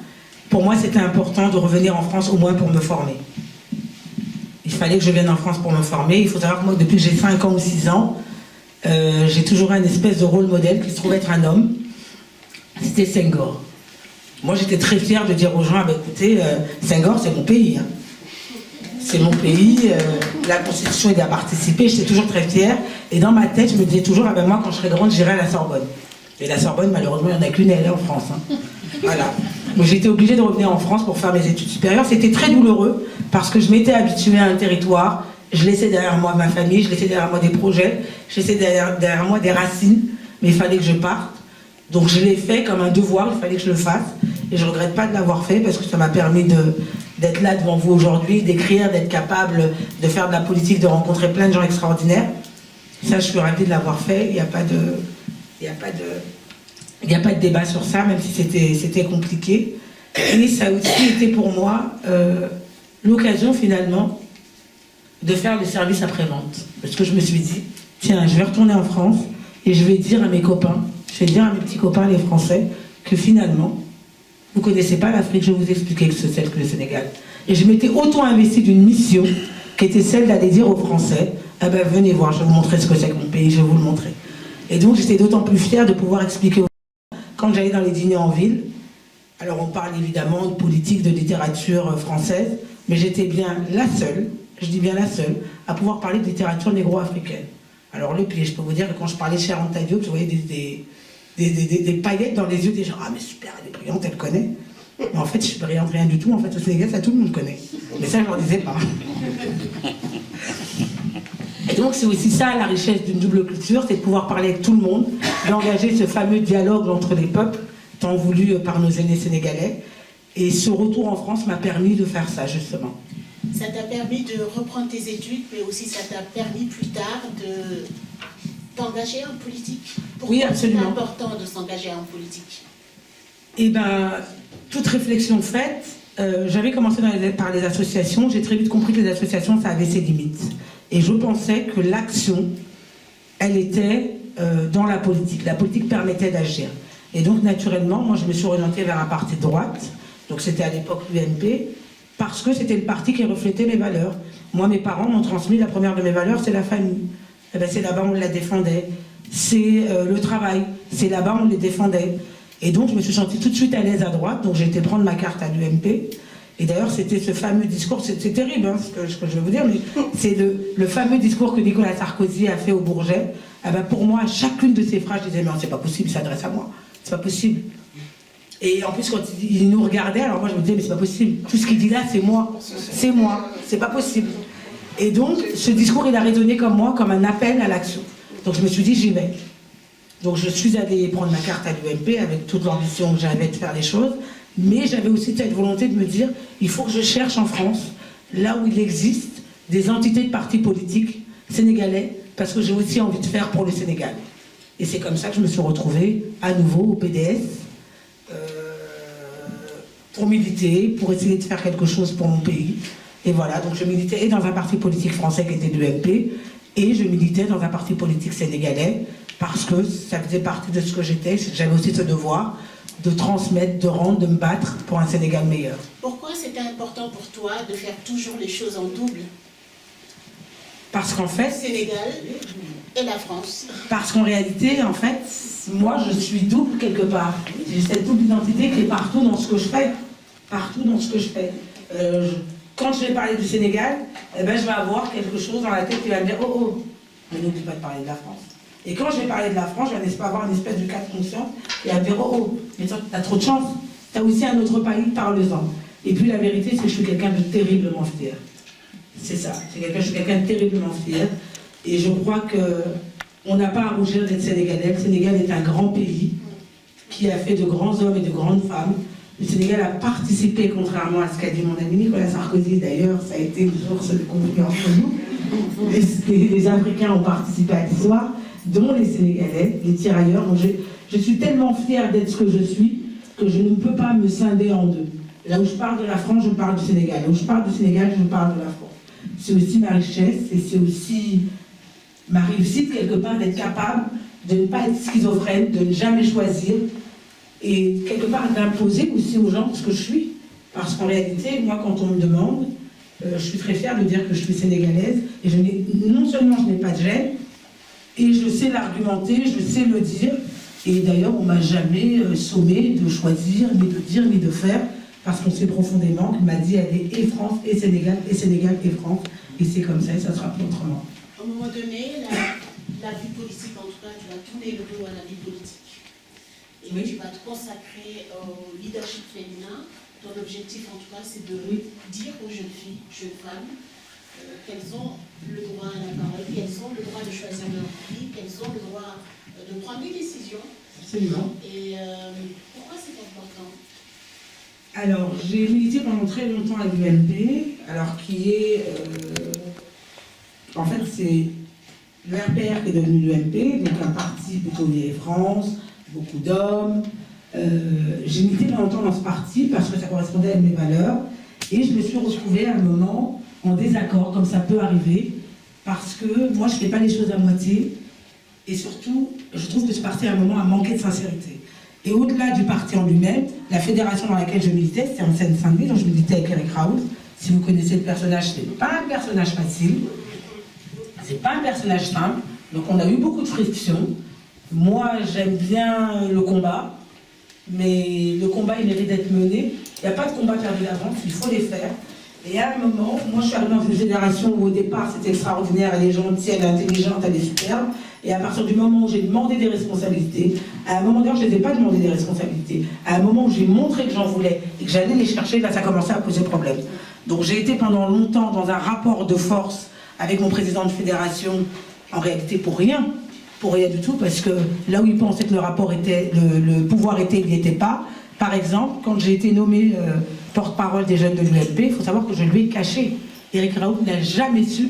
Speaker 2: pour moi c'était important de revenir en France au moins pour me former. Il fallait que je vienne en France pour me former. Il faut savoir que moi, depuis que j'ai 5 ans ou 6 ans, j'ai toujours un espèce de rôle modèle qui se trouve être un homme. C'était Senghor. Moi, j'étais très fière de dire aux gens, écoutez, Senghor, c'est mon pays. Hein. C'est mon pays, la Constitution, il a participé, j'étais toujours très fière. Et dans ma tête, je me disais toujours, moi, quand je serai grande, j'irai à la Sorbonne. Et la Sorbonne, malheureusement, il n'y en a qu'une, elle est en France. Hein. Voilà. Donc j'étais obligée de revenir en France pour faire mes études supérieures. C'était très douloureux, parce que je m'étais habituée à un territoire. Je laissais derrière moi ma famille, je laissais derrière moi des projets, je laissais derrière moi des racines, mais il fallait que je parte. Donc je l'ai fait comme un devoir, il fallait que je le fasse. Et je ne regrette pas de l'avoir fait, parce que ça m'a permis d'être là devant vous aujourd'hui, d'écrire, d'être capable de faire de la politique, de rencontrer plein de gens extraordinaires. Ça, je suis ravie de l'avoir fait. Il n'y a pas de débat sur ça, même si c'était compliqué. Et ça a aussi été pour moi l'occasion, finalement, de faire le service après-vente. Parce que je me suis dit, tiens, je vais retourner en France et je vais dire à mes copains, je vais dire à mes petits copains, les Français, que finalement, vous ne connaissez pas l'Afrique, je vais vous expliquer que c'est celle que le Sénégal. Et je m'étais auto-investie d'une mission qui était celle d'aller dire aux Français, venez voir, je vais vous montrer ce que c'est que mon pays, je vais vous le montrer. Et donc j'étais d'autant plus fière de pouvoir expliquer aux gens, quand j'allais dans les dîners en ville, alors on parle évidemment de politique, de littérature française, mais j'étais bien la seule, je dis bien la seule, à pouvoir parler de littérature négro-africaine. Alors le pire, je peux vous dire que quand je parlais chez Anta Diop, je voyais des paillettes dans les yeux des gens. Ah mais super, elle est brillante, elle connaît. Mais en fait, je suis brillante rien du tout. En fait, au Sénégal, ça tout le monde connaît. Mais ça, je leur disais pas. Et donc, c'est aussi ça la richesse d'une double culture, c'est de pouvoir parler avec tout le monde, d'engager ce fameux dialogue entre les peuples, tant voulu par nos aînés sénégalais. Et ce retour en France m'a permis de faire ça, justement.
Speaker 1: Ça t'a permis de reprendre tes études, mais aussi ça t'a permis plus tard de t'engager en politique. Pourquoi
Speaker 2: oui, absolument.
Speaker 1: C'est important de s'engager en politique?
Speaker 2: Eh bien, toute réflexion faite, j'avais commencé par les associations, j'ai très vite compris que les associations, ça avait ses limites. Et je pensais que l'action, elle était dans la politique. La politique permettait d'agir. Et donc, naturellement, moi, je me suis orientée vers un parti de droite. Donc, c'était à l'époque l'UMP, parce que c'était le parti qui reflétait mes valeurs. Moi, mes parents m'ont transmis la première de mes valeurs, c'est la famille. Eh ben, c'est là-bas où on la défendait. C'est le travail. C'est là-bas où on les défendait. Et donc, je me suis sentie tout de suite à l'aise à droite. Donc, j'ai été prendre ma carte à l'UMP. Et d'ailleurs, c'était ce fameux discours, c'est terrible hein, ce que je vais vous dire, mais c'est le fameux discours que Nicolas Sarkozy a fait au Bourget. Eh ben, pour moi, chacune de ces phrases, je disais, mais c'est pas possible, il s'adresse à moi. C'est pas possible. Et en plus, quand il nous regardait, alors moi, je me disais, mais c'est pas possible. Tout ce qu'il dit là, c'est moi. C'est moi. C'est pas possible. Et donc, ce discours, il a résonné comme moi, comme un appel à l'action. Donc, je me suis dit, j'y vais. Donc, je suis allée prendre ma carte à l'UMP avec toute l'ambition que j'avais de faire les choses. Mais j'avais aussi cette volonté de me dire, il faut que je cherche en France, là où il existe des entités de partis politiques sénégalais, parce que j'ai aussi envie de faire pour le Sénégal. Et c'est comme ça que je me suis retrouvée à nouveau au PDS, pour militer, pour essayer de faire quelque chose pour mon pays. Et voilà, donc je militais dans un parti politique français qui était l'UMP, et je militais dans un parti politique sénégalais, parce que ça faisait partie de ce que j'étais. J'avais aussi ce devoir de transmettre, de rendre, de me battre pour un Sénégal meilleur.
Speaker 1: Pourquoi c'était important pour toi de faire toujours les choses en double?
Speaker 2: Parce qu'en fait...
Speaker 1: Le Sénégal et la France.
Speaker 2: Parce qu'en réalité, en fait, moi, je suis double quelque part. J'ai cette double identité qui est partout dans ce que je fais. Partout dans ce que je fais. Quand je vais parler du Sénégal, eh ben, je vais avoir quelque chose dans la tête qui va me dire « Oh, oh, mais n'oublie pas de parler de la France ». Et quand je vais parler de la France, je vais avoir une espèce de cas de conscience et à me dire « Oh, oh, mais t'as trop de chance. T'as aussi un autre pays, parle-en ». Et puis la vérité, c'est que je suis quelqu'un de terriblement fier. C'est ça. Je suis quelqu'un de terriblement fier. Et je crois qu'on n'a pas à rougir d'être sénégalais. Le Sénégal est un grand pays qui a fait de grands hommes et de grandes femmes. Le Sénégal a participé, contrairement à ce qu'a dit mon ami Nicolas Sarkozy, d'ailleurs, ça a été une source de conflit entre nous. Les Africains ont participé à l'histoire, dont les Sénégalais, les tirailleurs. Donc je suis tellement fière d'être ce que je suis que je ne peux pas me scinder en deux. Là où je parle de la France, je parle du Sénégal. Là où je parle du Sénégal, je parle de la France. C'est aussi ma richesse et c'est aussi ma réussite quelque part d'être capable de ne pas être schizophrène, de ne jamais choisir et quelque part d'imposer aussi aux gens ce que je suis. Parce qu'en réalité, moi quand on me demande, je suis très fière de dire que je suis sénégalaise et non seulement je n'ai pas de gêne, et je sais l'argumenter, je sais le dire, et d'ailleurs on ne m'a jamais sommé de choisir, ni de dire, ni de faire, parce qu'on sait profondément qu'il m'a dit aller et France, et Sénégal, et France, et c'est comme ça, et ça sera plus autrement.
Speaker 1: À un moment donné, la vie politique, en tout cas, tu vas tourner le dos à la vie politique. Et oui. Tu vas te consacrer au leadership féminin. Ton objectif, en tout cas, c'est de dire aux jeunes filles, jeunes femmes, qu'elles ont le droit à la parole, qu'elles ont le droit de choisir leur vie, qu'elles ont le droit de prendre des décisions.
Speaker 2: Absolument.
Speaker 1: Et pourquoi c'est important?
Speaker 2: Alors, j'ai milité pendant très longtemps à l'UMP, alors qui est... en fait, c'est le RPR qui est devenu l'UMP, donc un parti plutôt lié France, beaucoup d'hommes. J'ai milité longtemps dans ce parti parce que ça correspondait à mes valeurs. Et je me suis retrouvée à un moment en désaccord, comme ça peut arriver, parce que moi, je ne fais pas les choses à moitié. Et surtout, je trouve que ce parti, à un moment, a manqué de sincérité. Et au-delà du parti en lui-même, la fédération dans laquelle je militais, c'était en Seine-Saint-Denis, donc je militais avec Eric Raoult. Si vous connaissez le personnage, ce n'est pas un personnage facile, c'est pas un personnage simple, donc on a eu beaucoup de frictions. Moi, j'aime bien le combat, mais le combat, il mérite d'être mené. Il n'y a pas de combat perdu d'avance, il faut les faire. Et à un moment, moi je suis arrivée dans une fédération où au départ c'était extraordinaire, elle est gentille, elle est intelligente, elle est superbe. Et à partir du moment où j'ai demandé des responsabilités, à un moment d'ailleurs je ne les ai pas demandé des responsabilités, à un moment où j'ai montré que j'en voulais et que j'allais les chercher, là ça commençait à poser problème. Donc j'ai été pendant longtemps dans un rapport de force avec mon président de fédération, en réalité pour rien du tout, parce que là où il pensait que le rapport était, le pouvoir était, il n'y était pas. Par exemple, quand j'ai été nommée porte-parole des jeunes de l'UMP, il faut savoir que je lui ai caché. Eric Raoult n'a jamais su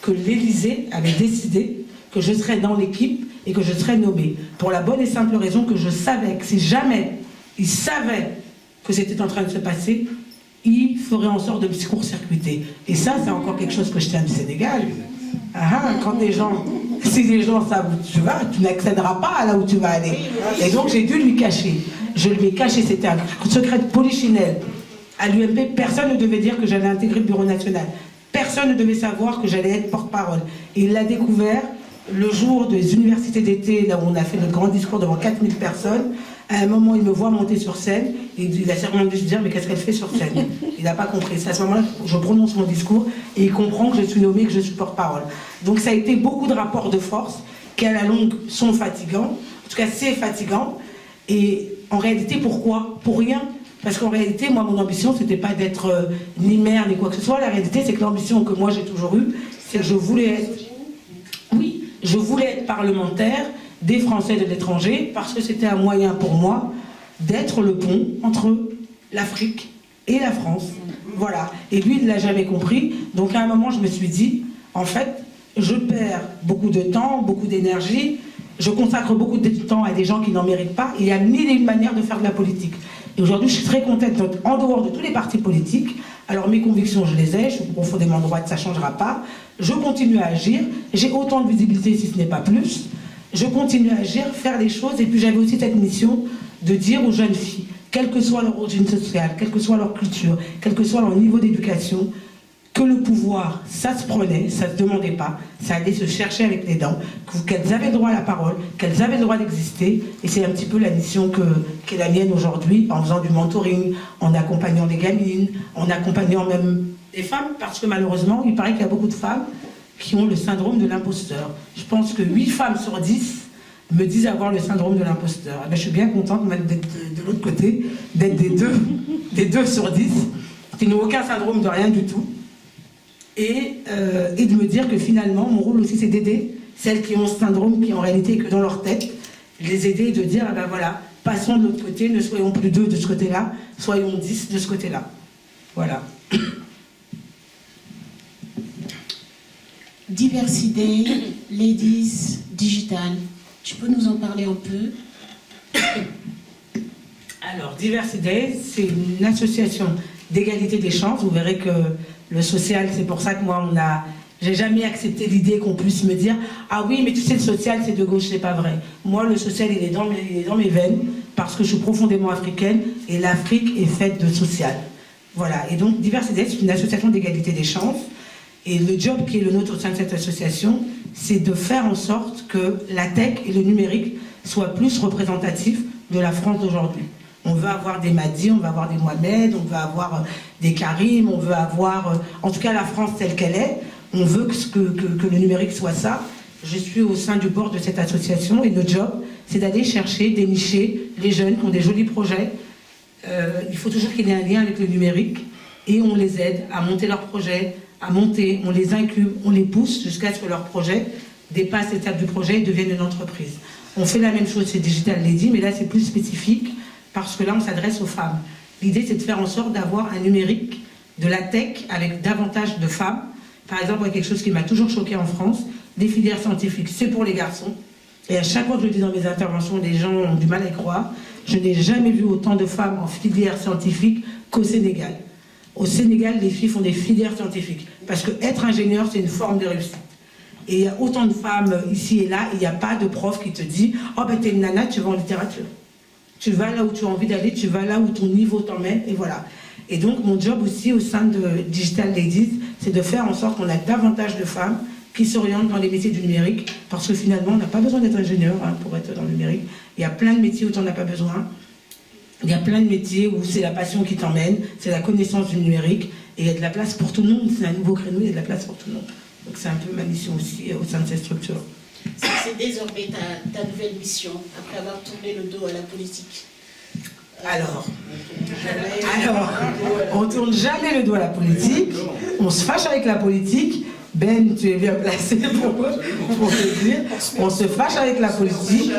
Speaker 2: que l'Élysée avait décidé que je serais dans l'équipe et que je serais nommée. Pour la bonne et simple raison que je savais que si jamais il savait que c'était en train de se passer, il ferait en sorte de me court-circuiter. Et ça, c'est encore quelque chose que je tiens du Sénégal. Quand si les gens savent où tu vas, tu n'accéderas pas à là où tu vas aller. Et donc j'ai dû lui cacher. Je lui ai caché, c'était un secret de polichinelle. À l'UMP, personne ne devait dire que j'allais intégrer le bureau national. Personne ne devait savoir que j'allais être porte-parole. Et il l'a découvert le jour des universités d'été, là où on a fait notre grand discours devant 4000 personnes. À un moment, il me voit monter sur scène et il a certainement dû se dire « mais qu'est-ce qu'elle fait sur scène ?» Il n'a pas compris. C'est à ce moment-là que je prononce mon discours et il comprend que je suis nommée, que je suis porte-parole. Donc ça a été beaucoup de rapports de force qui, à la longue, sont fatigants. En tout cas, c'est fatigant. Et en réalité, pourquoi? Pour rien. Parce qu'en réalité, moi, mon ambition, c'était pas d'être ni maire, ni quoi que ce soit. La réalité, c'est que l'ambition que moi, j'ai toujours eue, c'est que je voulais être... Oui, je voulais être parlementaire des Français de l'étranger, parce que c'était un moyen pour moi d'être le pont entre l'Afrique et la France. Voilà. Et lui, il ne l'a jamais compris. Donc à un moment, je me suis dit, en fait, je perds beaucoup de temps, beaucoup d'énergie, je consacre beaucoup de temps à des gens qui n'en méritent pas. Il y a mille et une manières de faire de la politique. Et aujourd'hui, je suis très contente d'être en dehors de tous les partis politiques. Alors mes convictions, je les ai, je suis profondément droite, ça ne changera pas. Je continue à agir, j'ai autant de visibilité si ce n'est pas plus. Je continue à agir, faire des choses, et puis j'avais aussi cette mission de dire aux jeunes filles, quelle que soit leur origine sociale, quelle que soit leur culture, quel que soit leur niveau d'éducation, que le pouvoir, ça se prenait, ça ne se demandait pas, ça allait se chercher avec les dents, qu'elles avaient droit à la parole, qu'elles avaient le droit d'exister, et c'est un petit peu la mission qui est la mienne aujourd'hui, en faisant du mentoring, en accompagnant des gamines, en accompagnant même des femmes, parce que malheureusement, il paraît qu'il y a beaucoup de femmes qui ont le syndrome de l'imposteur. Je pense que 8 femmes sur 10 me disent avoir le syndrome de l'imposteur. Je suis bien contente d'être de l'autre côté, d'être des 2 sur 10, qui n'ont aucun syndrome de rien du tout. Et de me dire que finalement, mon rôle aussi, c'est d'aider celles qui ont ce syndrome, qui en réalité est que dans leur tête, les aider et de dire, ah ben voilà, passons de l'autre côté, ne soyons plus 2 de ce côté-là, soyons 10 de ce côté-là. Voilà.
Speaker 1: Diversité, Ladies Digital. Tu peux nous en parler un peu?
Speaker 2: Alors, Diversité, c'est une association d'égalité des chances. Vous verrez que le social, c'est pour ça que moi, j'ai jamais accepté l'idée qu'on puisse me dire « Ah oui, mais tu sais, le social, c'est de gauche, c'est pas vrai. » Moi, le social, il est dans mes veines, parce que je suis profondément africaine, et l'Afrique est faite de social. Voilà. Et donc, Diversité, c'est une association d'égalité des chances. Et le job qui est le nôtre au sein de cette association, c'est de faire en sorte que la tech et le numérique soient plus représentatifs de la France d'aujourd'hui. On veut avoir des Madi, on veut avoir des Mohamed, on veut avoir des Karim, on veut avoir, en tout cas la France telle qu'elle est. On veut que le numérique soit ça. Je suis au sein du board de cette association et notre job, c'est d'aller chercher, dénicher les jeunes qui ont des jolis projets. Il faut toujours qu'il y ait un lien avec le numérique et on les aide à monter leurs projets, à monter, on les incube, on les pousse jusqu'à ce que leur projet dépasse l'étape du projet et devienne une entreprise. On fait la même chose chez Digital Lady, mais là c'est plus spécifique parce que là on s'adresse aux femmes. L'idée c'est de faire en sorte d'avoir un numérique, de la tech avec davantage de femmes. Par exemple, il y a quelque chose qui m'a toujours choqué en France, des filières scientifiques, c'est pour les garçons. Et à chaque fois que je le dis dans mes interventions, les gens ont du mal à y croire. Je n'ai jamais vu autant de femmes en filière scientifique qu'au Sénégal. Au Sénégal, les filles font des filières scientifiques. Parce que être ingénieur, c'est une forme de réussite. Et il y a autant de femmes ici et là, il n'y a pas de prof qui te dit « Oh ben t'es une nana, tu vas en littérature. Tu vas là où tu as envie d'aller, tu vas là où ton niveau t'emmène, et voilà. » Et donc mon job aussi au sein de Digital Ladies, c'est de faire en sorte qu'on a davantage de femmes qui s'orientent dans les métiers du numérique, parce que finalement, on n'a pas besoin d'être ingénieur pour être dans le numérique. Il y a plein de métiers où tu n'en as pas besoin. Il y a plein de métiers où c'est la passion qui t'emmène, c'est la connaissance du numérique, et il y a de la place pour tout le monde. C'est un nouveau créneau, il y a de la place pour tout le monde. Donc c'est un peu ma mission aussi au sein de cette structure.
Speaker 1: C'est désormais ta nouvelle mission, après avoir tourné le dos à la politique.
Speaker 2: Alors, on ne tourne jamais le dos à la politique, on se fâche avec la politique. Ben, tu es bien placé pour te dire, on se fâche avec la politique,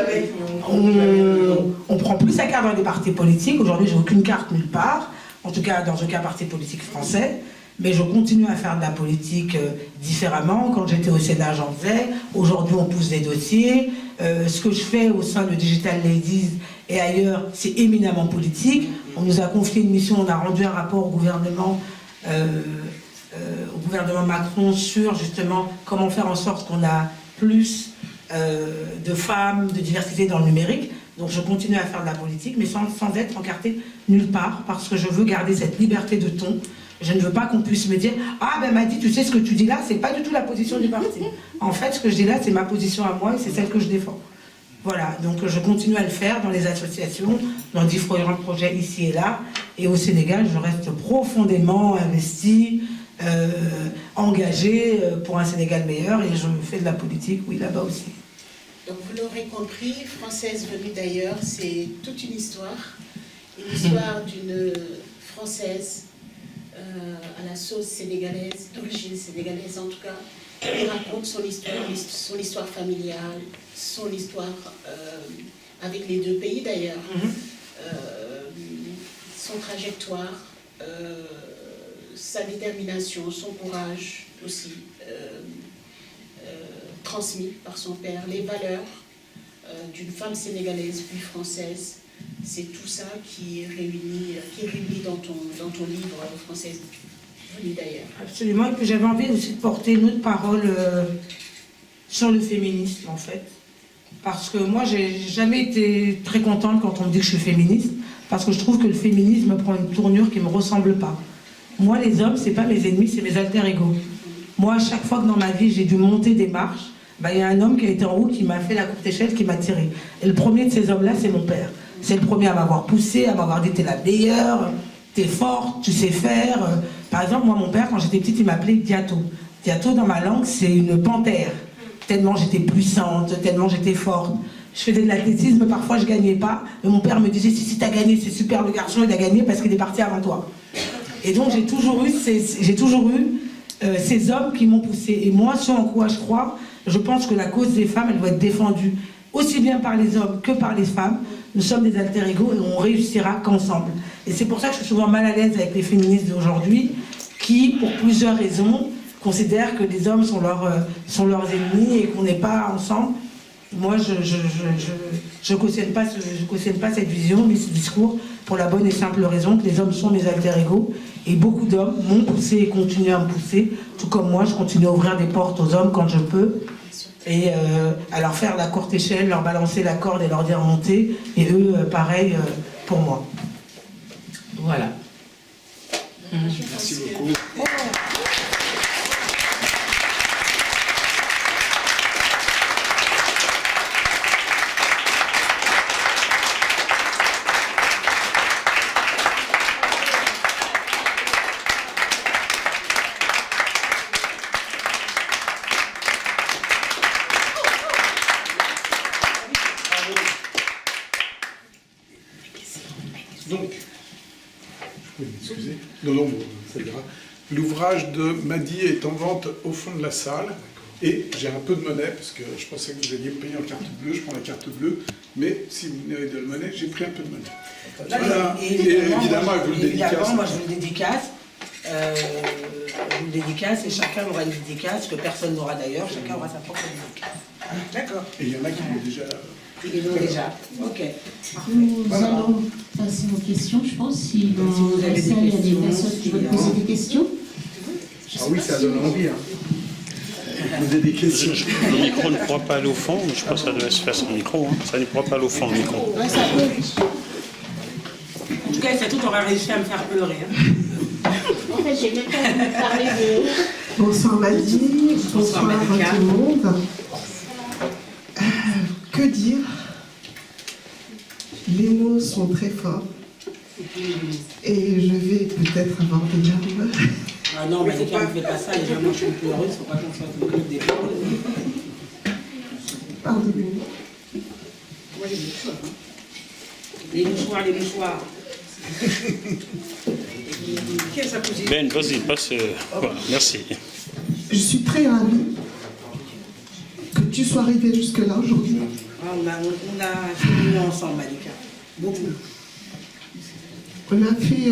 Speaker 2: on prend plus sa carte dans des partis politiques. Aujourd'hui, j'ai aucune carte nulle part, en tout cas dans aucun parti politique français, mais je continue à faire de la politique différemment. Quand j'étais au Sénat, j'en faisais. Aujourd'hui, on pousse des dossiers. Ce que je fais au sein de Digital Ladies et ailleurs, c'est éminemment politique. On nous a confié une mission, on a rendu un rapport au gouvernement Macron sur justement comment faire en sorte qu'on a plus de femmes, de diversité dans le numérique. Donc je continue à faire de la politique, mais sans être encartée nulle part, parce que je veux garder cette liberté de ton. Je ne veux pas qu'on puisse me dire « Ah ben Madi, tu sais ce que tu dis là, c'est pas du tout la position du parti. » En fait, ce que je dis là, c'est ma position à moi et c'est celle que je défends. Voilà, donc je continue à le faire dans les associations, dans différents projets ici et là. Et au Sénégal, je reste profondément investie, engagée pour un Sénégal meilleur, et je fais de la politique, oui, là-bas aussi.
Speaker 1: Donc vous l'aurez compris, Française venue d'ailleurs, c'est toute une histoire d'une Française à la sauce sénégalaise, d'origine sénégalaise en tout cas, qui raconte son histoire familiale, son histoire avec les deux pays d'ailleurs, son trajectoire, sa détermination, son courage aussi, transmis par son père, les valeurs d'une femme sénégalaise puis française. C'est tout ça qui est réuni dans ton livre Française venue d'ailleurs.
Speaker 2: Absolument, et puis j'avais envie aussi de porter une autre parole sur le féminisme en fait. Parce que moi, j'ai jamais été très contente quand on me dit que je suis féministe, parce que je trouve que le féminisme prend une tournure qui ne me ressemble pas. Moi, les hommes, c'est pas mes ennemis, c'est mes alter ego. Moi, à chaque fois que dans ma vie, j'ai dû monter des marches, il y a un homme qui a été en haut, qui m'a fait la courte échelle, qui m'a tiré. Et le premier de ces hommes-là, c'est mon père. C'est le premier à m'avoir poussé, à m'avoir dit « t'es la meilleure, t'es forte, tu sais faire ». Par exemple, moi, mon père, quand j'étais petite, il m'appelait Diato. Diato, dans ma langue, c'est une panthère. Tellement j'étais puissante, tellement j'étais forte. Je faisais de l'athlétisme, parfois je gagnais pas. Mais mon père me disait « si t'as gagné, c'est super, le garçon, il a gagné parce qu'il est parti avant toi ». Et donc, j'ai toujours eu ces hommes qui m'ont poussé. Et moi, ce en quoi je crois, je pense que la cause des femmes, elle doit être défendue aussi bien par les hommes que par les femmes. Nous sommes des alter ego et on réussira qu'ensemble. Et c'est pour ça que je suis souvent mal à l'aise avec les féministes d'aujourd'hui qui, pour plusieurs raisons, considèrent que les hommes sont leurs ennemis et qu'on n'est pas ensemble. Moi, je cautionne pas cette vision, mais ce discours, pour la bonne et simple raison que les hommes sont mes alter ego. Et beaucoup d'hommes m'ont poussé et continuent à me pousser, tout comme moi, je continue à ouvrir des portes aux hommes quand je peux. Et à leur faire la courte échelle, leur balancer la corde et leur dire monter. Et eux, pareil pour moi. Voilà.
Speaker 3: Merci beaucoup. Donc, je peux m'excuser. Non, ça ira. L'ouvrage de Madi est en vente au fond de la salle. Et j'ai un peu de monnaie, parce que je pensais que vous alliez me payer en carte bleue. Je prends la carte bleue. Mais si vous n'avez de la monnaie, j'ai pris un peu de monnaie. Voilà. Et évidemment, vous le dédicace.
Speaker 2: Moi, je vous le dédicace. Une dédicace, et chacun aura une dédicace, que personne n'aura d'ailleurs. Chacun aura sa propre dédicace. D'accord.
Speaker 3: Et il y en a qui l'ont déjà...
Speaker 2: Ils l'ont déjà. Ok.
Speaker 1: Nous allons passer aux questions, je pense. Si dans la salle, il y a des personnes qui veulent poser des questions.
Speaker 3: Ah oui, ça donne envie. Poser des questions.
Speaker 4: Le micro ne pourra pas aller au fond, mais je pense que ça devait se faire sans micro. Hein. Ça ne pourra pas aller au fond, le micro.
Speaker 1: Ouais, ça peut.
Speaker 2: En tout cas, c'est tout, on va réussir à me faire pleurer. Hein.
Speaker 1: En fait, j'ai même pas envie de parler de...
Speaker 5: Bonsoir Madi, bonsoir à tout le monde. Que dire? Les mots sont très forts et je vais peut-être avoir des larmes.
Speaker 2: Ah non, mais quelqu'un ne fait pas ça, les gens, moi je suis pleureuse, il ne faut pas qu'on soit au club des pleurs.
Speaker 5: Pardonnez-moi.
Speaker 2: Moi les mouchoirs. Les mouchoirs, les mouchoirs. Quelle est sa position?
Speaker 4: Ben, vas-y, passe. Voilà, merci.
Speaker 5: Je suis très ravie que tu sois arrivé jusque-là aujourd'hui.
Speaker 2: Ah, on a fini ensemble, Malika. Beaucoup.
Speaker 5: On a fait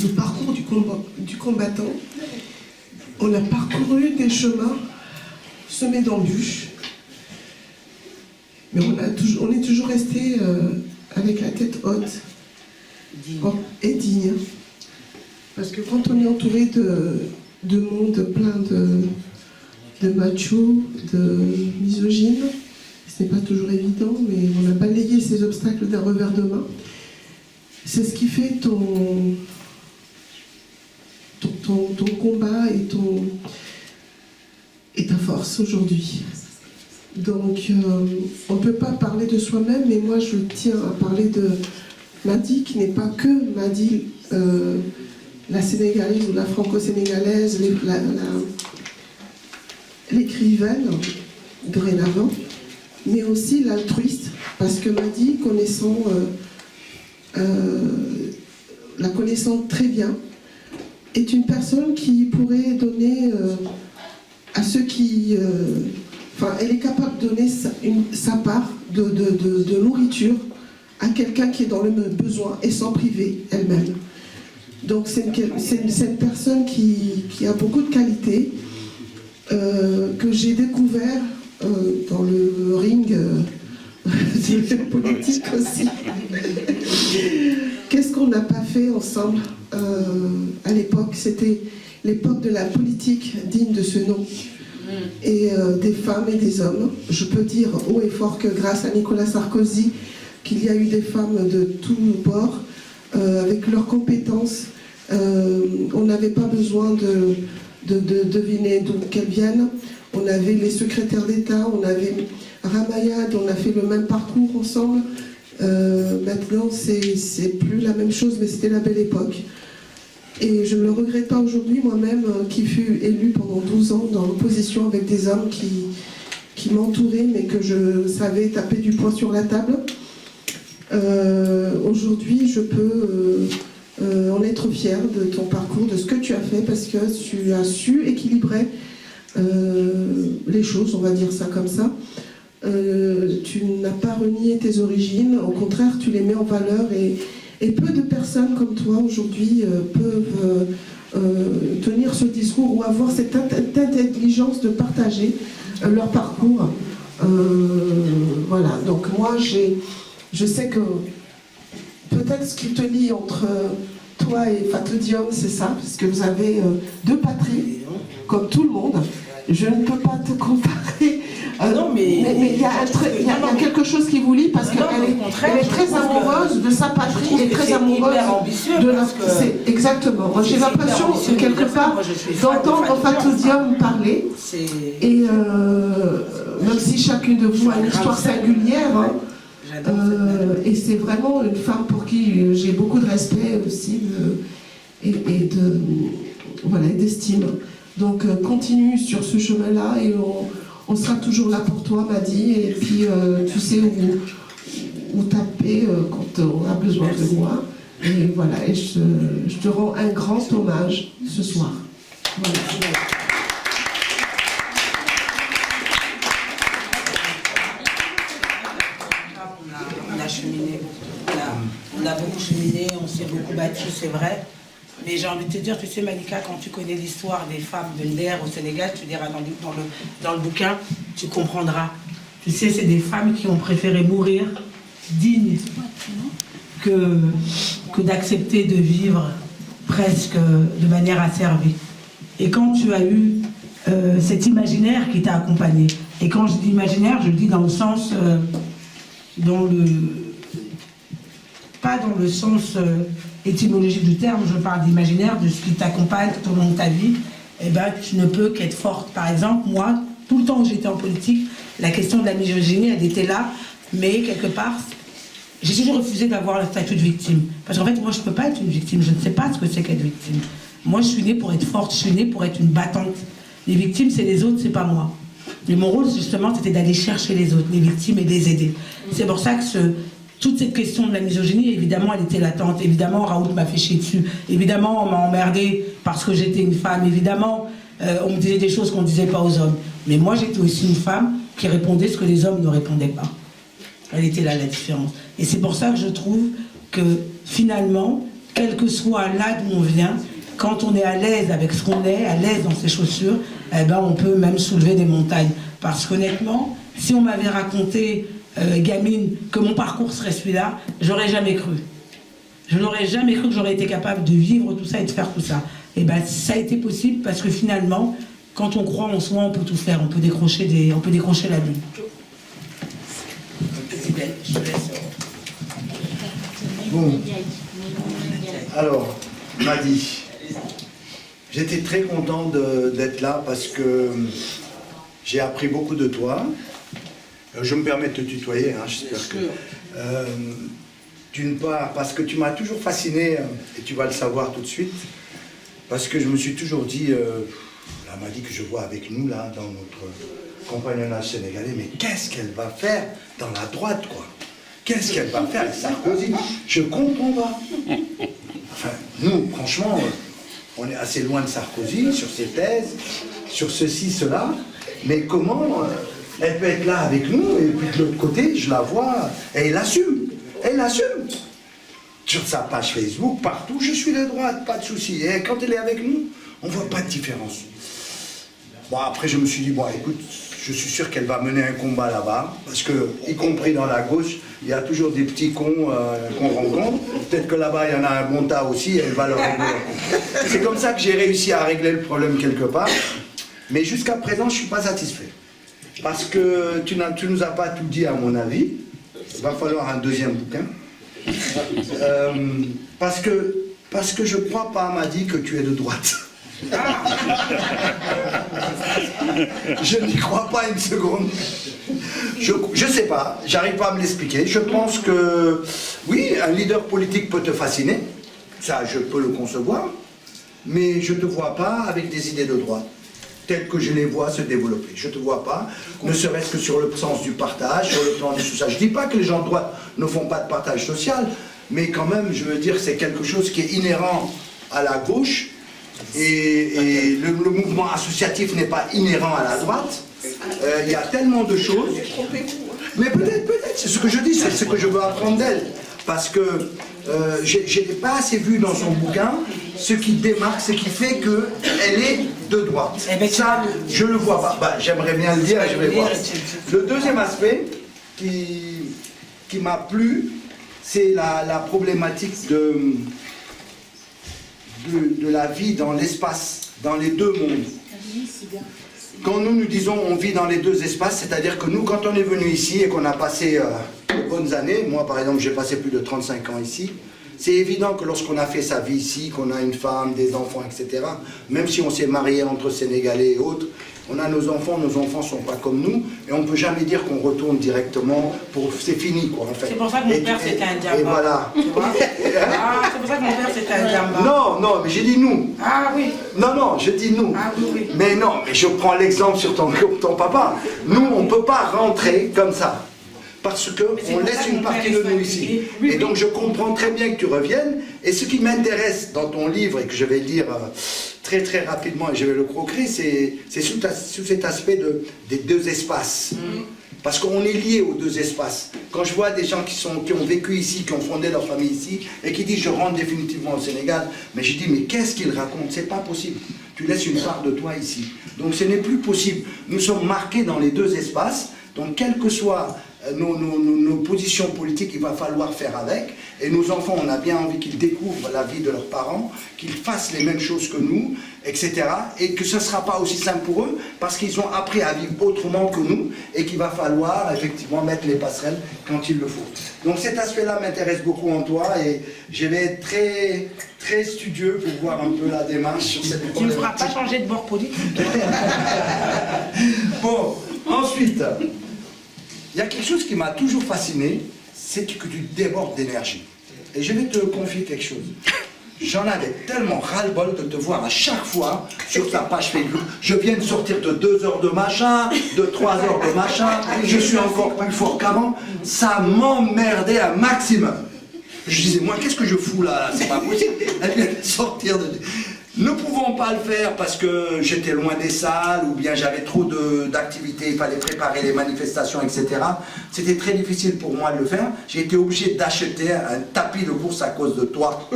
Speaker 5: le parcours du combattant. On a parcouru des chemins semés d'embûches. Mais on est toujours resté avec la tête haute et digne. Parce que quand on est entouré de monde plein de machos, de misogynes, ce n'est pas toujours évident, mais on a balayé ces obstacles d'un revers de main. C'est ce qui fait ton combat et ta force aujourd'hui. Donc, on ne peut pas parler de soi-même, mais moi je tiens à parler de Mady, qui n'est pas que Mady, la sénégalaise ou la franco-sénégalaise, l'écrivaine, dorénavant, mais aussi l'altruiste, parce que Mady, la connaissant très bien, est une personne qui pourrait donner à ceux qui... elle est capable de donner sa part de nourriture à quelqu'un qui est dans le besoin et s'en priver elle-même. Donc c'est une personne qui a beaucoup de qualités, que j'ai découvert dans le ring politique aussi. Qu'est-ce qu'on n'a pas fait ensemble à l'époque? C'était l'époque de la politique digne de ce nom. Et des femmes et des hommes. Je peux dire haut et fort que grâce à Nicolas Sarkozy, qu'il y a eu des femmes de tous bords, avec leurs compétences. On n'avait pas besoin de deviner d'où qu'elles viennent. On avait les secrétaires d'État, on avait Ramayad, on a fait le même parcours ensemble. Maintenant, c'est plus la même chose, mais c'était la belle époque. Et je ne le regrette pas aujourd'hui, moi-même, qui fus élue pendant 12 ans dans l'opposition avec des hommes qui m'entouraient, mais que je savais taper du poing sur la table. Aujourd'hui, je peux en être fière de ton parcours, de ce que tu as fait, parce que tu as su équilibrer les choses, on va dire ça comme ça. Tu n'as pas renié tes origines, au contraire, tu les mets en valeur et peu de personnes comme toi aujourd'hui peuvent tenir ce discours ou avoir cette intelligence de partager leur parcours. Voilà, donc moi je sais que peut-être ce qui te lie entre toi et Fatou Diom, c'est ça, parce que vous avez deux patries, comme tout le monde. Je ne peux pas te comparer.
Speaker 2: Non, mais
Speaker 5: il y a quelque chose qui vous lie parce qu'elle est très amoureuse de sa patrie et très amoureuse de la... Exactement. Moi, j'ai l'impression, quelque part, d'entendre Fatou Diom parler. Et même si chacune de vous a une histoire singulière, et c'est vraiment une femme pour qui j'ai beaucoup de respect aussi et d'estime. Donc continue sur ce chemin-là et on sera toujours là pour toi, Mady, et puis tu sais où taper quand on a besoin de moi. Et voilà, et je te rends un grand hommage ce soir. Voilà.
Speaker 2: On a cheminé, on a beaucoup cheminé, on s'est beaucoup battu, c'est vrai. Mais j'ai envie de te dire, tu sais Malika, quand tu connais l'histoire des femmes de Nder au Sénégal, tu diras dans le bouquin, tu comprendras. Tu sais, c'est des femmes qui ont préféré mourir dignes que d'accepter de vivre presque de manière asservie. Et quand tu as eu cet imaginaire qui t'a accompagné, et quand je dis imaginaire, je le dis dans le sens, pas dans le sens étymologique du terme, je parle d'imaginaire, de ce qui t'accompagne tout au long de ta vie, eh ben, tu ne peux qu'être forte. Par exemple, moi, tout le temps où j'étais en politique, la question de la misogynie, elle était là, mais quelque part, j'ai toujours refusé d'avoir le statut de victime. Parce qu'en fait, moi, je ne peux pas être une victime, je ne sais pas ce que c'est qu'être victime. Moi, je suis née pour être forte, je suis née pour être une battante. Les victimes, c'est les autres, c'est pas moi. Et mon rôle, justement, c'était d'aller chercher les autres, les victimes, et les aider. C'est pour ça que toute cette question de la misogynie, évidemment, elle était latente. Évidemment, Raoult m'a fait chier dessus. Évidemment, on m'a emmerdé parce que j'étais une femme. Évidemment, on me disait des choses qu'on ne disait pas aux hommes. Mais moi, j'étais aussi une femme qui répondait ce que les hommes ne répondaient pas. Elle était là, la différence. Et c'est pour ça que je trouve que, finalement, quel que soit là d'où on vient, quand on est à l'aise avec ce qu'on est, à l'aise dans ses chaussures, eh ben, on peut même soulever des montagnes. Parce qu'honnêtement, si on m'avait raconté gamine, que mon parcours serait celui-là, j'aurais jamais cru. Je n'aurais jamais cru que j'aurais été capable de vivre tout ça et de faire tout ça. Et ben ça a été possible parce que finalement, quand on croit en soi, on peut tout faire, on peut décrocher la vie.
Speaker 6: Bon. Alors, Madi, j'étais très content d'être là parce que j'ai appris beaucoup de toi. Je me permets de te tutoyer, hein, j'espère que... D'une part, parce que tu m'as toujours fasciné, et tu vas le savoir tout de suite, parce que je me suis toujours dit, la Madi que je vois avec nous, là, dans notre compagnonnage sénégalais, mais qu'est-ce qu'elle va faire dans la droite, quoi? Qu'est-ce qu'elle va faire avec Sarkozy? Je comprends pas. Enfin, nous, franchement, on est assez loin de Sarkozy, sur ses thèses, sur ceci, cela, mais comment elle peut être là avec nous, et puis de l'autre côté, je la vois, et elle assume. Elle assume. Sur sa page Facebook, partout, je suis de droite, pas de souci. Et quand elle est avec nous, on ne voit pas de différence. Bon, après, je me suis dit, bon, écoute, je suis sûr qu'elle va mener un combat là-bas, parce que, y compris dans la gauche, il y a toujours des petits cons qu'on rencontre. Peut-être que là-bas, il y en a un bon tas aussi, et elle va leur régler. C'est comme ça que j'ai réussi à régler le problème quelque part. Mais jusqu'à présent, je ne suis pas satisfait. Parce que tu nous as pas tout dit, à mon avis. Il va falloir un deuxième bouquin. Parce que je ne crois pas, Madi, que tu es de droite. Je n'y crois pas une seconde. Je ne sais pas, j'arrive pas à me l'expliquer. Je pense que, oui, un leader politique peut te fasciner. Ça, je peux le concevoir. Mais je ne te vois pas avec des idées de droite, telles que je les vois se développer. Je ne te vois pas, ne serait-ce que sur le sens du partage, sur le plan du social. Je ne dis pas que les gens de droite ne font pas de partage social, mais quand même, je veux dire, c'est quelque chose qui est inhérent à la gauche, et le mouvement associatif n'est pas inhérent à la droite. Il y a tellement de choses. Mais peut-être, c'est ce que je dis, c'est ce que je veux apprendre d'elle. Parce que je n'ai pas assez vu dans son bouquin ce qui démarque, ce qui fait qu'elle est de droite. Ça, je ne le vois pas. Bah, j'aimerais bien le dire et je vais voir. Le deuxième aspect qui m'a plu, c'est la problématique de la vie dans l'espace, dans les deux mondes. Quand nous disons on vit dans les deux espaces, c'est-à-dire que nous, quand on est venu ici et qu'on a passé de bonnes années, moi par exemple j'ai passé plus de 35 ans ici, c'est évident que lorsqu'on a fait sa vie ici, qu'on a une femme, des enfants, etc., même si on s'est marié entre Sénégalais et autres, on a nos enfants ne sont pas comme nous, et on ne peut jamais dire qu'on retourne directement, c'est fini quoi en fait.
Speaker 2: C'est pour ça que mon père c'était un diamant.
Speaker 6: Et voilà.
Speaker 2: Tu vois c'est pour ça que mon père c'était un diamant.
Speaker 6: Non, mais j'ai dit nous.
Speaker 2: Ah oui.
Speaker 6: Non, je dis nous.
Speaker 2: Ah oui.
Speaker 6: Mais non, mais je prends l'exemple sur ton papa. Nous, on ne peut pas rentrer comme ça. Parce qu'on laisse une partie de nous ici. Et donc je comprends très bien que tu reviennes. Et ce qui m'intéresse dans ton livre, et que je vais lire très très rapidement, et je vais le croquer, c'est sous cet aspect des deux espaces. Parce qu'on est lié aux deux espaces. Quand je vois des gens qui ont vécu ici, qui ont fondé leur famille ici, et qui disent je rentre définitivement au Sénégal, mais je dis mais qu'est-ce qu'ils racontent? C'est pas possible. Tu laisses une part de toi ici. Donc ce n'est plus possible. Nous sommes marqués dans les deux espaces, donc quelles que soient nos positions politiques, il va falloir faire avec. Et nos enfants, on a bien envie qu'ils découvrent la vie de leurs parents, qu'ils fassent les mêmes choses que nous, etc. Et que ce ne sera pas aussi simple pour eux, parce qu'ils ont appris à vivre autrement que nous, et qu'il va falloir effectivement mettre les passerelles quand il le faut. Donc cet aspect-là m'intéresse beaucoup en toi, et je vais être très, très studieux pour voir un peu la démarche sur cette
Speaker 2: Tu ne feras pas changer de bord politique.
Speaker 6: Bon, ensuite... Il y a quelque chose qui m'a toujours fasciné, c'est que tu débordes d'énergie. Et je vais te confier quelque chose. J'en avais tellement ras-le-bol de te voir à chaque fois sur ta page Facebook. Je viens de sortir de 2 heures de machin, de 3 heures de machin, je suis encore plus fort qu'avant. Ça m'emmerdait un maximum. Je disais, moi, qu'est-ce que je fous là? C'est pas possible. Elle vient de sortir de... Ne pouvant pas le faire parce que j'étais loin des salles ou bien j'avais trop d'activités, il fallait préparer les manifestations, etc. C'était très difficile pour moi de le faire. J'ai été obligé d'acheter un tapis de course à cause de toi.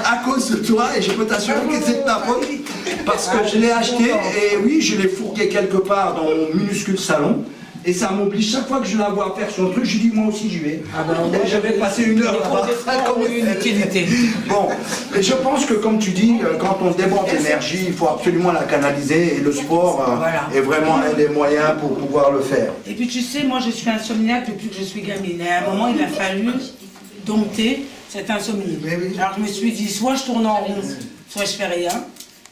Speaker 6: À cause de toi, et je peux t'assurer que c'est de ta faute. Parce que je l'ai acheté et oui, je l'ai fourgué quelque part dans mon minuscule salon. Et ça m'oblige, chaque fois que je la vois faire son truc, je dis moi aussi j'y vais. Et je vais passer une heure là-bas.
Speaker 2: Une utilité.
Speaker 6: Bon, et je pense que comme tu dis, quand on déborde d'énergie, il faut absolument la canaliser et le sport est vraiment un des moyens pour pouvoir le faire.
Speaker 2: Et puis tu sais, moi je suis insomniaque depuis que je suis gamine. Et à un moment, il a fallu dompter cette insomnie.
Speaker 6: Oui.
Speaker 2: Alors je me suis dit, soit je tourne en rond, soit je fais rien.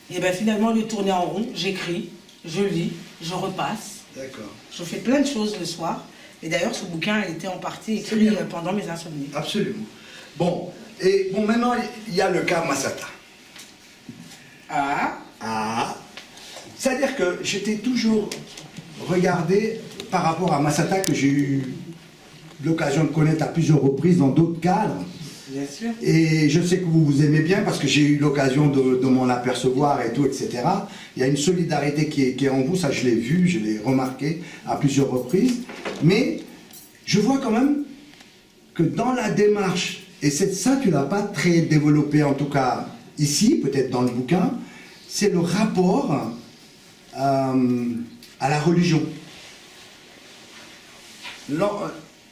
Speaker 2: Et bien finalement, au lieu de tourner en rond, j'écris, je lis, je repasse.
Speaker 6: D'accord.
Speaker 2: Je fais plein de choses le soir. Et d'ailleurs, ce bouquin a été en partie écrit pendant mes insomnies.
Speaker 6: Absolument. Bon, et bon, maintenant, il y a le cas Massata. C'est-à-dire que j'étais toujours regardé par rapport à Massata, que j'ai eu l'occasion de connaître à plusieurs reprises dans d'autres cadres.
Speaker 2: Bien sûr.
Speaker 6: Et je sais que vous vous aimez bien parce que j'ai eu l'occasion de m'en apercevoir et tout, etc. Il y a une solidarité qui est en vous, ça je l'ai vu, je l'ai remarqué à plusieurs reprises. Mais je vois quand même que dans la démarche, et ça tu l'as pas très développé en tout cas ici, peut-être dans le bouquin, c'est le rapport à la religion.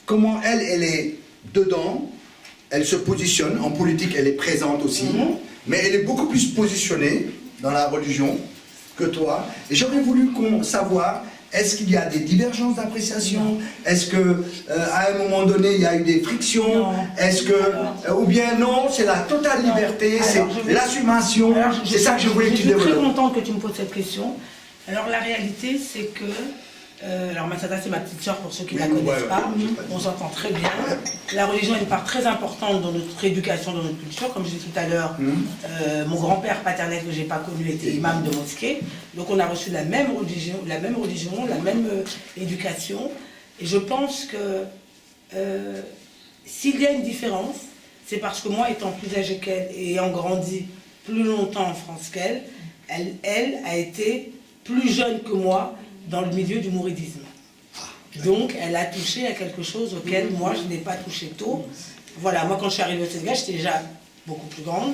Speaker 6: Comment elle est dedans. Elle se positionne, en politique elle est présente aussi, mais elle est beaucoup plus positionnée dans la religion que toi. Et j'aurais voulu savoir, est-ce qu'il y a des divergences d'appréciation? Est-ce qu'à un moment donné il y a eu des frictions? Est-ce que, ou bien non, c'est la totale liberté, c'est l'assumation, c'est ça que je voulais que tu développes.
Speaker 2: Je suis très contente que tu me poses cette question. Alors la réalité c'est que alors Massata c'est ma petite soeur pour ceux qui ne la connaissent pas, on s'entend très bien. La religion est une part très importante dans notre éducation, dans notre culture. Comme je disais tout à l'heure, mon grand-père paternel que je n'ai pas connu était imam de mosquée. Donc on a reçu la même religion, la même éducation. Et je pense que s'il y a une différence, c'est parce que moi étant plus âgée qu'elle et ayant grandi plus longtemps en France qu'elle, elle a été plus jeune que moi dans le milieu du mouridisme. Donc, elle a touché à quelque chose auquel moi, je n'ai pas touché tôt. Voilà, moi, quand je suis arrivée au Sénégal, j'étais déjà beaucoup plus grande.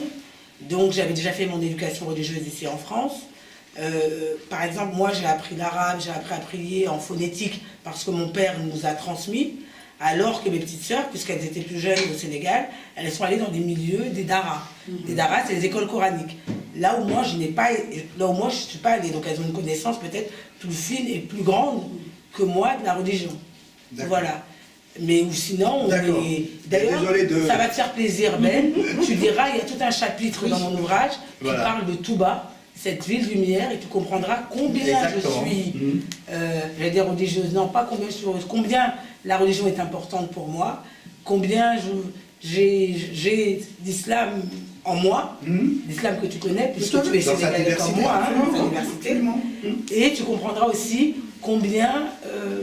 Speaker 2: Donc, j'avais déjà fait mon éducation religieuse ici en France. Par exemple, moi, j'ai appris l'arabe, j'ai appris à prier en phonétique parce que mon père nous a transmis. Alors que mes petites sœurs, puisqu'elles étaient plus jeunes au Sénégal, elles sont allées dans des milieux, des daras. Des daras, c'est les écoles coraniques. Là où moi, je ne suis pas allée. Donc, elles ont une connaissance peut-être plus fine et plus grande que moi de la religion. Voilà. Mais ou sinon, d'ailleurs, ça va te faire plaisir, Ben. Tu diras, il y a tout un chapitre dans mon ouvrage qui parle de Touba, cette ville lumière, et tu comprendras combien je suis, j'allais dire religieuse, non pas combien je suis heureuse, combien la religion est importante pour moi, combien j'ai d'islam en moi, l'islam que tu connais, puisque tu es sénégalais comme moi, dans sa diversité, et tu comprendras aussi combien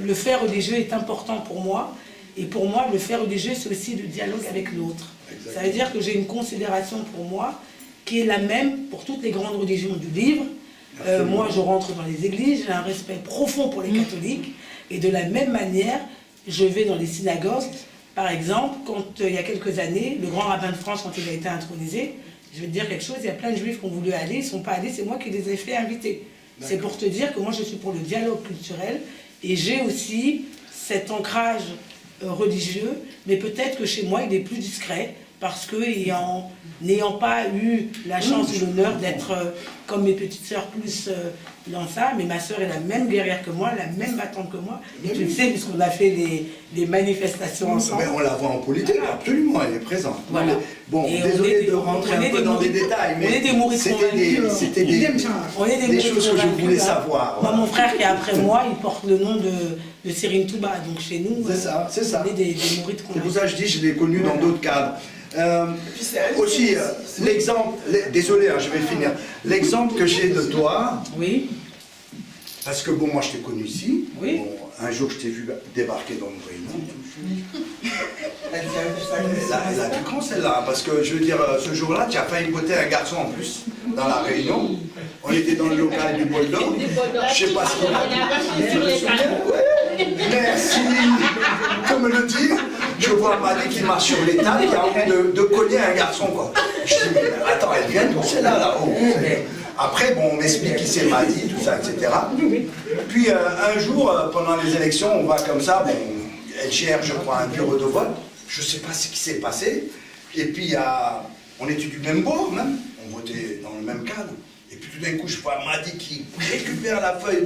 Speaker 2: le fait religieux est important pour moi, et pour moi, le fait religieux, c'est aussi le dialogue avec l'autre. Ça veut dire que j'ai une considération pour moi qui est la même pour toutes les grandes religions du livre. Moi, je rentre dans les églises, j'ai un respect profond pour les catholiques, et de la même manière, je vais dans les synagogues. Par exemple, quand il y a quelques années, le grand rabbin de France, quand il a été intronisé, je vais te dire quelque chose, il y a plein de juifs qui ont voulu aller, ils ne sont pas allés, c'est moi qui les ai fait inviter. C'est pour te dire que moi, je suis pour le dialogue culturel, et j'ai aussi cet ancrage religieux, mais peut-être que chez moi, il est plus discret, parce que n'ayant pas eu la chance et l'honneur d'être comme mes petites sœurs plus dans ça, mais ma sœur est la même guerrière que moi, la même battante que moi, et tu le sais puisqu'on a fait les manifestations ensemble.
Speaker 6: Mais on la voit en politique, absolument, elle est présente.
Speaker 2: Voilà.
Speaker 6: Bon, désolé de rentrer un peu dans des détails, mais c'était des choses que je voulais savoir.
Speaker 2: Moi, mon frère qui est après moi, il porte le nom de Serine Touba, donc chez nous,
Speaker 6: c'est ça.
Speaker 2: on est des mourides convaincus.
Speaker 6: C'est pour ça que je dis, je l'ai connu dans d'autres cadres. Aussi, l'exemple, désolé, je vais finir. L'exemple que j'ai de toi,
Speaker 2: oui.
Speaker 6: parce que bon, moi je t'ai connu ici,
Speaker 2: oui.
Speaker 6: bon, un jour, je t'ai vu débarquer dans une réunion. Elle a du con celle-là, parce que je veux dire, ce jour-là, tu as failli botter un garçon en plus dans la réunion. On était dans le local du bol d'or. Je sais pas si on a merci de me le dire. Je vois Madi qui marche sur l'état, qui a envie de cogner un garçon, quoi. Je dis, mais attends, elle vient d'où celle-là, là-haut? Après, bon, on m'explique qui c'est Madi, tout ça, etc. Puis un jour, pendant les élections, on va comme ça, bon, elle gère, je crois, un bureau de vote. Je ne sais pas ce qui s'est passé. Et puis, on était du même bord, même. On votait dans le même cadre. Et puis tout d'un coup, je vois Madi qui récupère la feuille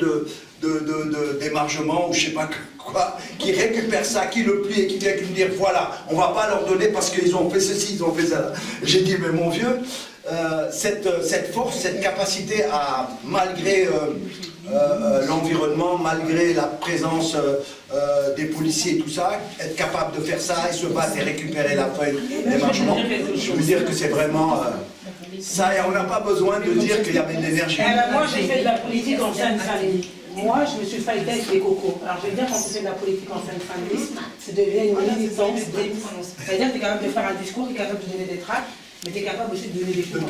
Speaker 6: d'émargement ou je sais pas quoi, qui récupère ça, qui le plie et qui vient me dire voilà, on va pas leur donner parce qu'ils ont fait ceci, ils ont fait ça. J'ai dit mais mon vieux, cette force, cette capacité à, malgré l'environnement, malgré la présence des policiers et tout ça, être capable de faire ça et se battre et récupérer la feuille d'émargement, je veux dire que c'est vraiment... ça, on n'a pas besoin de dire qu'il y avait de l'énergie.
Speaker 2: Moi, j'ai fait de la politique en Seine-Saint-Denis. Moi, je me suis faillite avec les cocos. Alors, je veux dire, quand tu fais de la politique en Seine-Saint-Denis, tu deviens une militante. C'est-à-dire que tu es capable de faire un discours, tu es capable de donner des tracts, mais tu es capable aussi de donner des cours.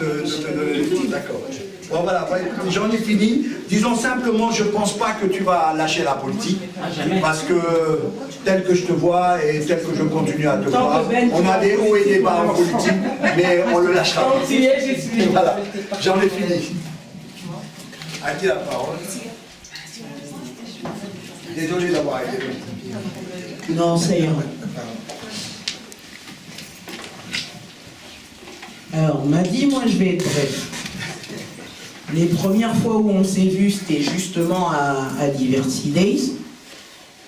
Speaker 6: D'accord. Bon, voilà, j'en ai fini. Disons simplement, je ne pense pas que tu vas lâcher la politique. Parce que, tel que je te vois et tel que je continue à te voir, on a des hauts et des bas en politique, mais on ne le lâchera pas. Voilà, j'en ai fini. À qui la parole? Désolé d'avoir été long.
Speaker 7: Non, ça ira. Alors, Madi, moi je vais être bref. Les premières fois où on s'est vu, c'était justement à Diversity Days.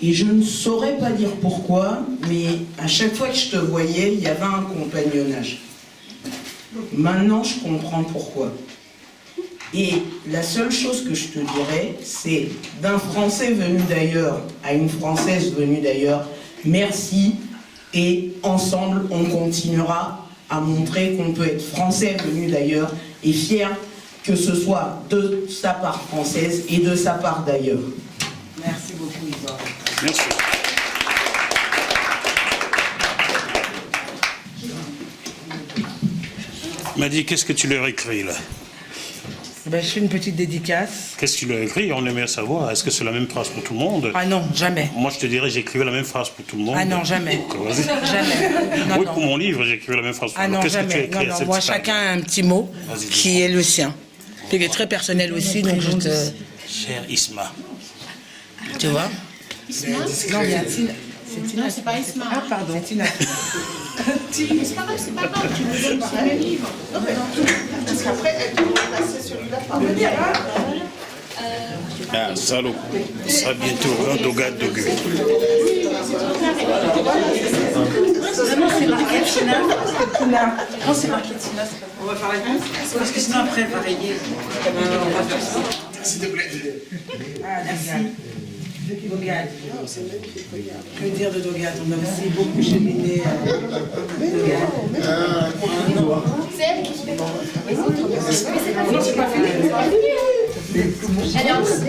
Speaker 7: Et je ne saurais pas dire pourquoi, mais à chaque fois que je te voyais, il y avait un compagnonnage. Maintenant, je comprends pourquoi. Et la seule chose que je te dirais, c'est d'un Français venu d'ailleurs à une Française venue d'ailleurs, merci, et ensemble, on continuera à montrer qu'on peut être Français venu d'ailleurs et fier que ce soit de sa part française et de sa part d'ailleurs.
Speaker 2: Merci beaucoup, Yvonne.
Speaker 4: Merci. Madi, qu'est-ce que tu leur écris là?
Speaker 2: Ben, je fais une petite dédicace.
Speaker 4: Qu'est-ce que tu leur écris? On aimerait savoir. Est-ce que c'est la même phrase pour tout le monde?
Speaker 2: Ah non, jamais.
Speaker 4: Moi, je te dirais, j'écrivais la même phrase pour tout le monde.
Speaker 2: Ah non, jamais.
Speaker 4: Vas-y.
Speaker 2: Jamais. Non,
Speaker 4: Oui,
Speaker 2: non.
Speaker 4: pour mon livre, j'écrivais la même phrase pour
Speaker 2: Ah
Speaker 4: tout le
Speaker 2: non,
Speaker 4: monde. Qu'est-ce que tu as
Speaker 2: jamais.
Speaker 4: écrit
Speaker 2: Non,
Speaker 4: à
Speaker 2: non,
Speaker 4: cette
Speaker 2: moi,
Speaker 4: femme?
Speaker 2: chacun a un petit mot
Speaker 4: Vas-y,
Speaker 2: qui
Speaker 4: dis-moi.
Speaker 2: est le sien. Qui est très personnel aussi, donc je te...
Speaker 4: Cher Isma.
Speaker 2: Tu vois?
Speaker 1: Isma?
Speaker 2: Non, il y a Tina.
Speaker 1: Non, c'est pas Isma.
Speaker 2: Ah, pardon. C'est Tina.
Speaker 1: C'est pas grave, c'est pas grave, tu me donnes le même livre.
Speaker 5: Parce qu'après, elle peut passer celui-là par le
Speaker 4: Ah, salaud. Ce sera bientôt un Dogad Dogu.
Speaker 8: Non, c'est marqué Tina. Non, c'est marqué Tina. On va faire la même. Parce que sinon, après, elle va rayer. On va faire ça.
Speaker 3: S'il te plaît.
Speaker 2: Ah, merci. Dogad. Que dire de Dogad? On a aussi beaucoup cheminé. Dogad.
Speaker 9: C'est elle qui fait. Non, c'est pas fini. Elle est en train de